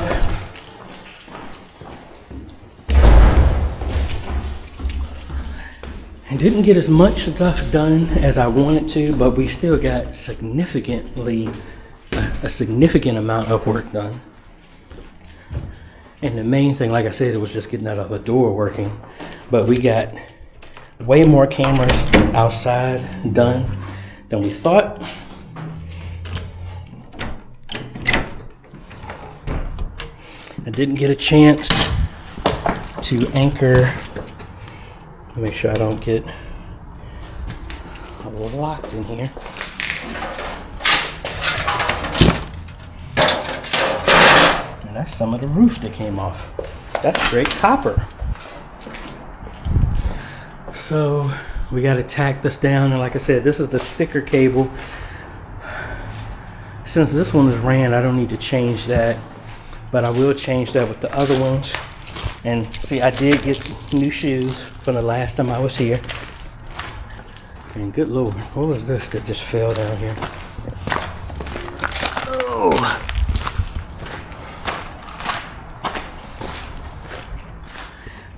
I didn't get as much stuff done as I wanted to, but we still got a significant amount of work done. And the main thing, like I said, it was just getting that other door working. But we got way more cameras outside done than we thought. I didn't get a chance to anchor. Make sure I don't get locked in here. And that's some of the roof that came off. That's straight copper. So we got to tack this down, and like I said, this is the thicker cable. Since this one is ran, I don't need to change that, but I will change that with the other ones. And see, I did get new shoes from the last time I was here. And good Lord, what was this that just fell down here? Oh.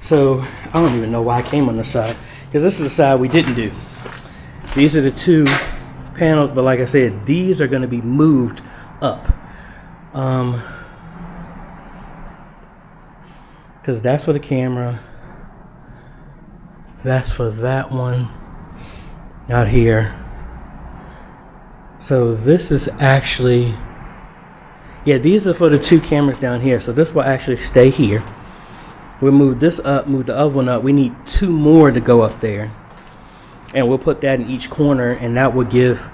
So I don't even know why I came on the side, because this is the side we didn't do. These are the 2 panels, but like I said, these are going to be moved up. Because that's for the camera. That's for that one out here. So this is actually, yeah, these are for the 2 cameras down here. So this will actually stay here. We'll move this up, move the other one up. We need 2 more to go up there. And we'll put that in each corner, and that will give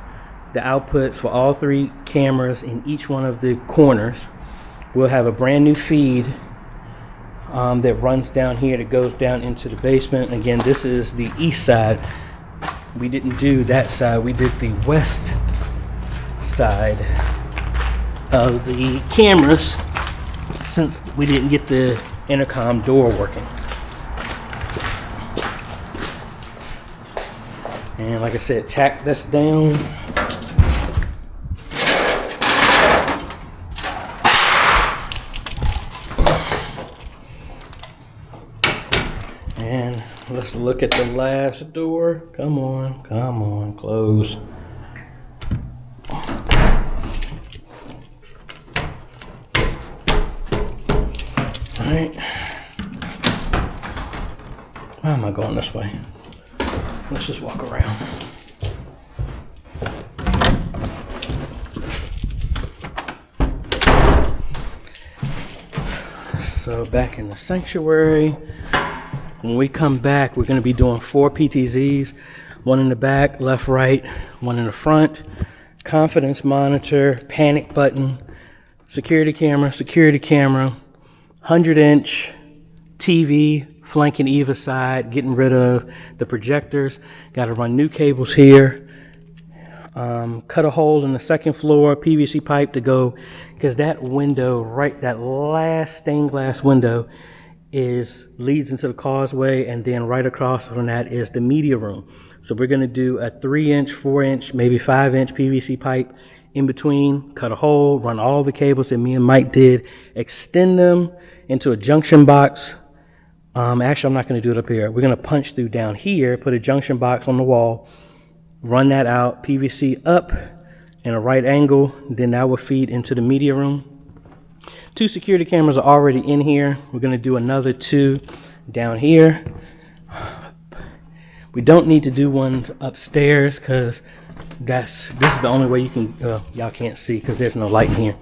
the outputs for all 3 cameras in each one of the corners. We'll have a brand new feed that runs down here, that goes down into the basement. Again, this is the east side. We didn't do that side. We did the west side of the cameras since we didn't get the intercom door working. And like I said, tack this down. Let's look at the last door. Come on, close. All right. Why am I going this way? Let's just walk around. So back in the sanctuary. When we come back, we're going to be doing 4 PTZs. 1 in the back, left, right, 1 in the front. Confidence monitor, panic button, security camera, 100-inch TV, flanking either side, getting rid of the projectors. Got to run new cables here. Cut a hole in the second floor, PVC pipe to go, because that window, right, that last stained glass window leads into the causeway, and then right across from that is the media room. So we're going to do a 3-inch, 4-inch, maybe 5-inch PVC pipe in between, cut a hole, run all the cables that me and Mike did, extend them into a junction box. Actually, I'm not going to do it up here. We're going to punch through down here, put a junction box on the wall, run that out, PVC up in a right angle, then that will feed into the media room. 2 security cameras are already in here. We're going to do another 2 down here. We don't need to do ones upstairs because this is the only way you can, y'all can't see because there's no light in here.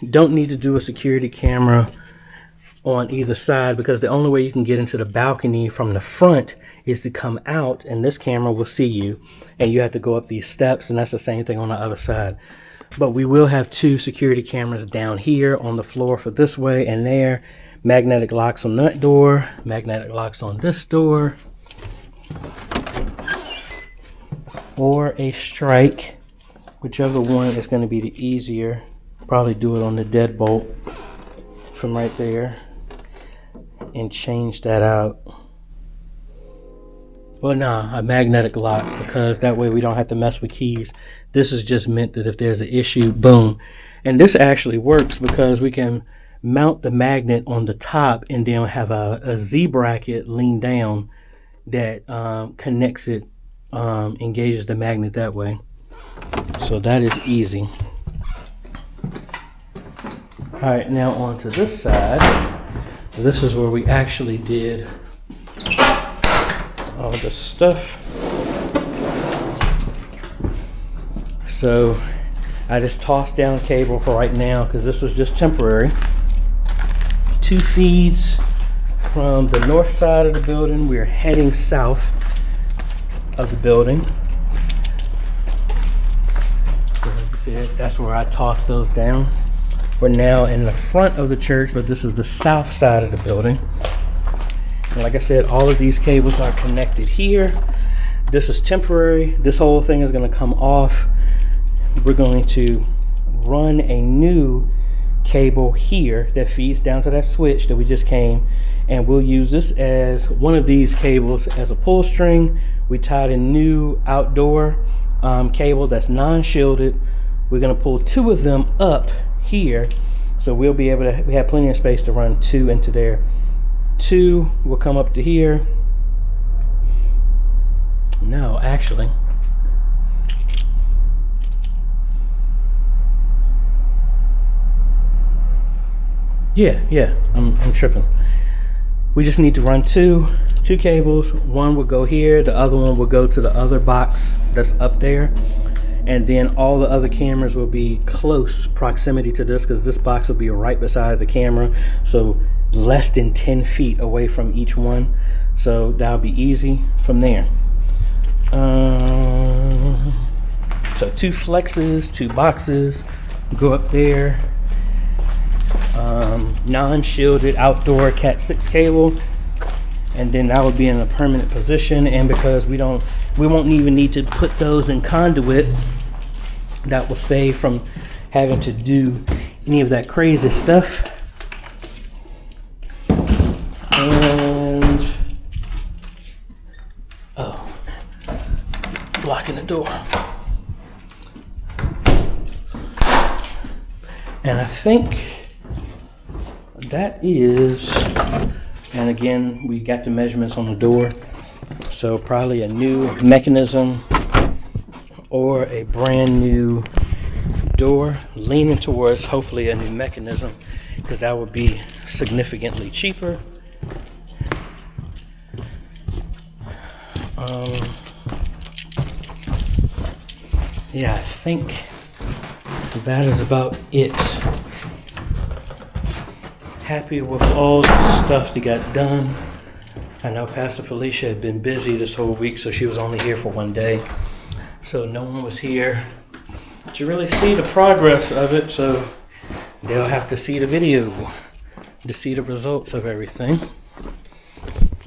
Don't need to do a security camera on either side because the only way you can get into the balcony from the front is to come out, and this camera will see you, and you have to go up these steps, and that's the same thing on the other side. But we will have 2 security cameras down here on the floor for this way and there. Magnetic locks on that door, magnetic locks on this door, or a strike, whichever one is going to be the easier. Probably do it on the deadbolt from right there and change that out. Well, nah, a magnetic lock, because that way we don't have to mess with keys. This is just meant that if there's an issue, boom. And this actually works because we can mount the magnet on the top and then have a Z bracket lean down that connects it, engages the magnet that way. So that is easy. All right, now on to this side. This is where we actually did all the stuff. So I just tossed down cable for right now because this was just temporary. 2 feeds from the north side of the building. We're heading south of the building. So like I said, that's where I tossed those down. We're now in the front of the church, but this is the south side of the building. And like I said, all of these cables are connected here. This is temporary. This whole thing is going to come off. We're going to run a new cable here that feeds down to that switch that we just came, and we'll use this as one of these cables as a pull string. We tied a new outdoor cable that's non-shielded. We're going to pull 2 of them up here, so we'll be able to, we have plenty of space to run 2 into there. 2 will come up to here. No, actually, yeah, I'm tripping. We just need to run two cables. One will go here, the other one will go to the other box that's up there, and then all the other cameras will be close proximity to this, because this box will be right beside the camera, so less than 10 feet away from each one. So that'll be easy from there. So 2 flexes, 2 boxes go up there. Non-shielded outdoor Cat 6 cable, and then that will be in a permanent position. And because we won't even need to put those in conduit, that will save from having to do any of that crazy stuff. And blocking the door. And I think that is, and again, we got the measurements on the door. So probably a new mechanism or a brand new door, leaning towards hopefully a new mechanism, because that would be significantly cheaper. Yeah, I think that is about it. Happy with all the stuff that got done. I know Pastor Felicia had been busy this whole week, so she was only here for one day. So no one was here to really see the progress of it, so they'll have to see the video to see the results of everything.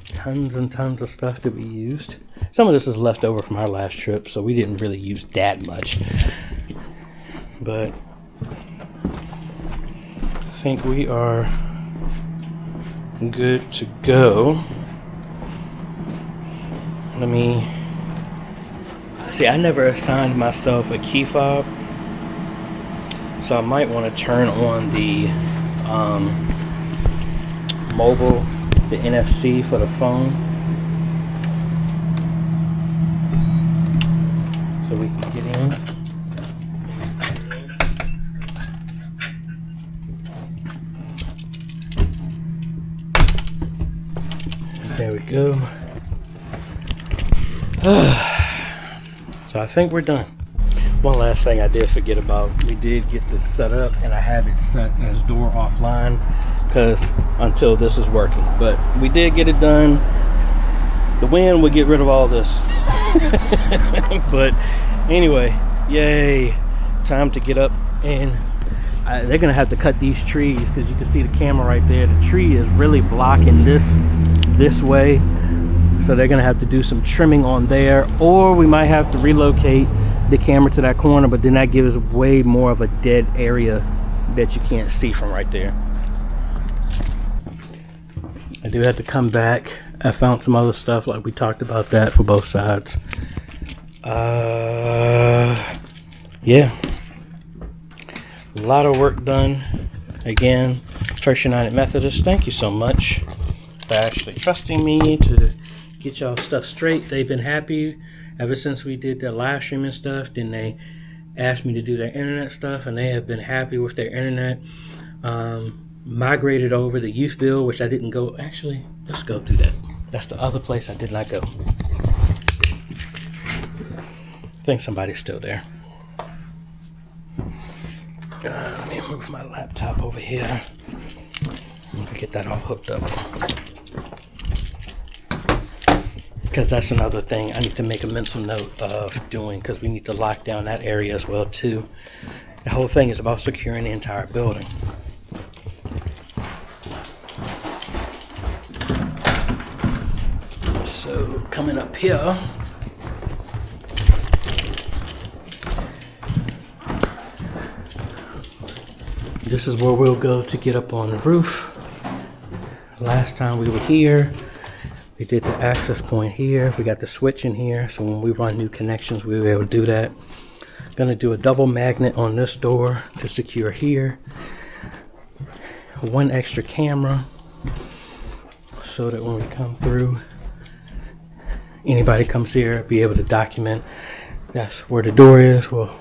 Tons and tons of stuff to be used. Some of this is left over from our last trip, so we didn't really use that much. But I think we are good to go. Let me see. I never assigned myself a key fob, so I might want to turn on the mobile, the NFC for the phone, so we can get in. There we go. So I think we're done. One last thing I did forget about. We did get this set up, and I have it set as door offline because until this is working. But we did get it done. The wind will get rid of all this. But anyway, yay. Time to get up, and they're gonna have to cut these trees because you can see the camera right there. The tree is really blocking this way. So they're gonna have to do some trimming on there, or we might have to relocate the camera to that corner, but then that gives way more of a dead area that you can't see from right there. I do have to come back. I found some other stuff, like we talked about that for both sides. Yeah. A lot of work done. Again, First United Methodist, thank you so much for actually trusting me to get y'all stuff straight. They've been happy ever since we did their live streaming stuff. Then they asked me to do their internet stuff, and they have been happy with their internet. Migrated over the youth bill, which I didn't go. Actually, let's go through that. That's the other place I did not go. I think somebody's still there. Let me move my laptop over here. Let me get that all hooked up. Because that's another thing I need to make a mental note of doing, because we need to lock down that area as well too. The whole thing is about securing the entire building. So coming up here, this is where we'll go to get up on the roof. Last time we were here, we did the access point here. We got the switch in here, so when we run new connections, we were able to do that. Gonna do a double magnet on this door to secure here. One extra camera, so that when we come through, anybody comes here, be able to document that's where the door is. Well,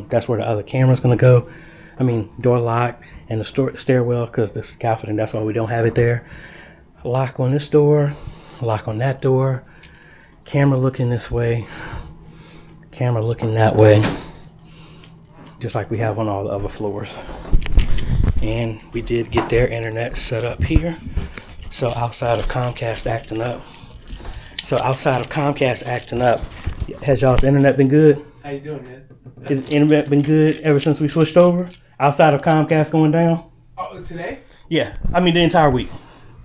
that's where the other camera's gonna go. I mean, door lock and the stairwell, because the scaffolding, that's why we don't have it there. Lock on this door. Lock on that door. Camera looking this way. Camera looking that way. Just like we have on all the other floors. And we did get their internet set up here. So outside of Comcast acting up. Has y'all's internet been good? How you doing, man? Has internet been good ever since we switched over? Outside of Comcast going down? Oh, today? Yeah. I mean the entire week.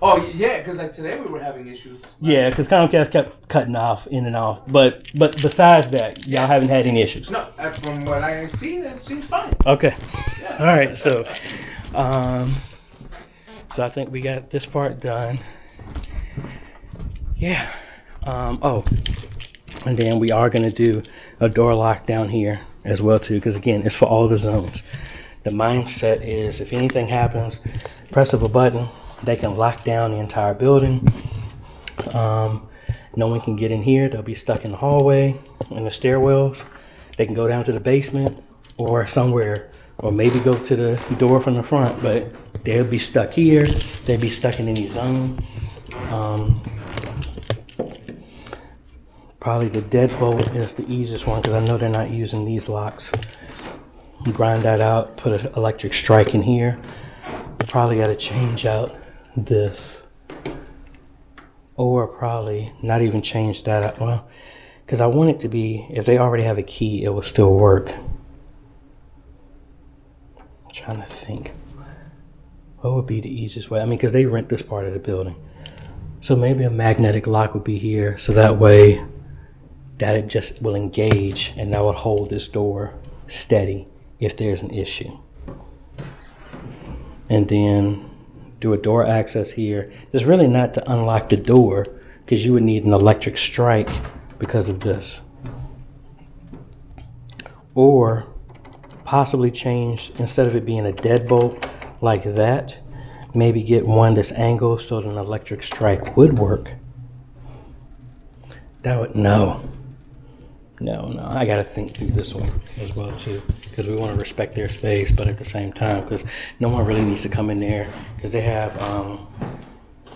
Oh, yeah, because like today we were having issues. Yeah, because Comcast kept cutting off, in and off. But besides that, y'all haven't had any issues? No, from what I see, it seems fine. Okay. Yeah. All right, so I think we got this part done. Yeah. Oh, and then we are going to do a door lock down here as well, too, because, again, it's for all the zones. The mindset is if anything happens, press of a button, they can lock down the entire building. No one can get in here. They'll be stuck in the hallway, in the stairwells. They can go down to the basement or somewhere, or maybe go to the door from the front, but they'll be stuck here. They'll be stuck in any zone. Probably the deadbolt is the easiest one because I know they're not using these locks. Grind that out, put an electric strike in here. Probably got to change out this. Or probably not even change that out. Well, because I want it to be, if they already have a key, it will still work. I'm trying to think. What would be the easiest way? I mean, because they rent this part of the building. So maybe a magnetic lock would be here. So that way that it just will engage and that will hold this door steady if there's an issue. And then do a door access here. It's really not to unlock the door because you would need an electric strike because of this. Or possibly change, instead of it being a deadbolt like that, maybe get one that's angled so that an electric strike would work. That would, no, I gotta think through this one as well too, because we want to respect their space, but at the same time, because no one really needs to come in there, because they have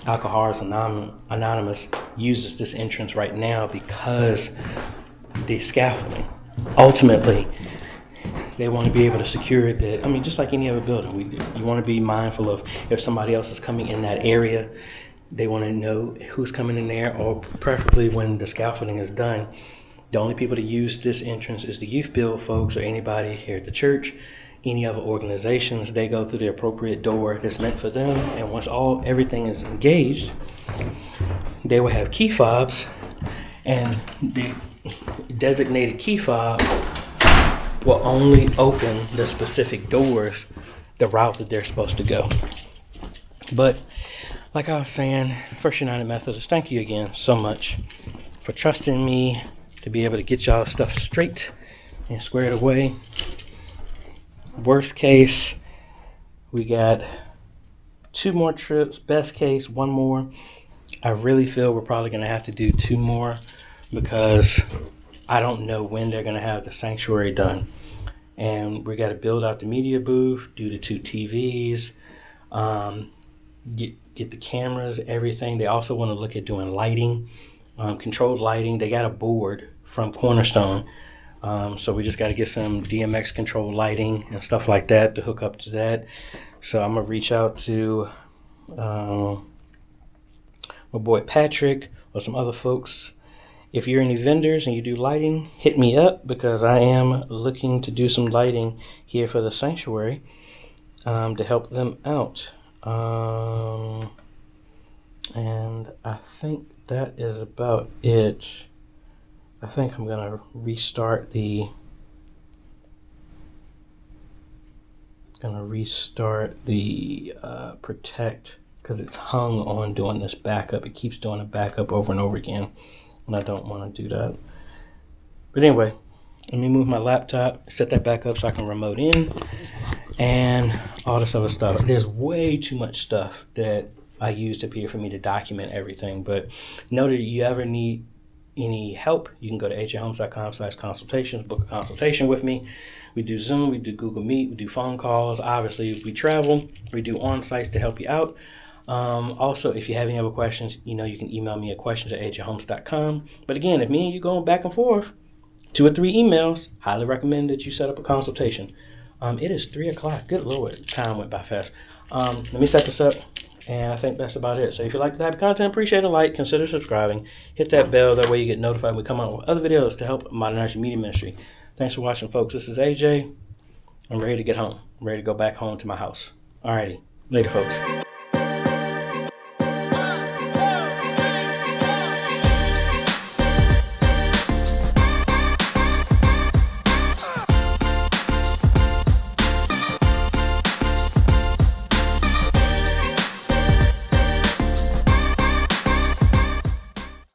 Alcoholics Anonymous uses this entrance right now because the scaffolding. Ultimately, they want to be able to secure it. That, I mean, just like any other building, you want to be mindful of if somebody else is coming in that area. They want to know who's coming in there, or preferably when the scaffolding is done. The only people to use this entrance is the youth build folks or anybody here at the church. Any other organizations, they go through the appropriate door that's meant for them. And once everything is engaged, they will have key fobs, and the designated key fob will only open the specific doors, the route that they're supposed to go. But like I was saying, First United Methodist, thank you again so much for trusting me to be able to get y'all stuff straight and squared away. Worst case, we got 2 more trips. Best case, 1 more. I really feel we're probably going to have to do 2 more because I don't know when they're going to have the sanctuary done. And we got to build out the media booth, do the 2 TVs, get the cameras, everything. They also want to look at doing lighting, controlled lighting. They got a board from Cornerstone. So we just got to get some DMX controlled lighting and stuff like that to hook up to that. So I'm going to reach out to my boy Patrick or some other folks. If you're any vendors and you do lighting, hit me up because I am looking to do some lighting here for the sanctuary to help them out. And I think that is about it. I think I'm going to restart the Protect because it's hung on doing this backup. It keeps doing a backup over and over again, and I don't want to do that. But anyway, let me move my laptop, set that back up so I can remote in, and all this other stuff. There's way too much stuff that I used up here for me to document everything, but know that if you ever need any help, you can go to AJayhomes.com/consultations, book a consultation with me. We do Zoom, we do Google Meet, we do phone calls. Obviously, we travel, we do on-sites to help you out. Also, if you have any other questions, you can email me at questions@AJayhomes.com. But again, if me and you going back and forth, 2 or 3 emails, highly recommend that you set up a consultation. It is 3 o'clock. Good Lord, time went by fast. Let me set this up. And I think that's about it. So if you like the type of content, appreciate a like, consider subscribing, hit that bell. That way you get notified when we come out with other videos to help modernize your media ministry. Thanks for watching, folks. This is AJ. I'm ready to get home. I'm ready to go back home to my house. Alrighty. Later, folks.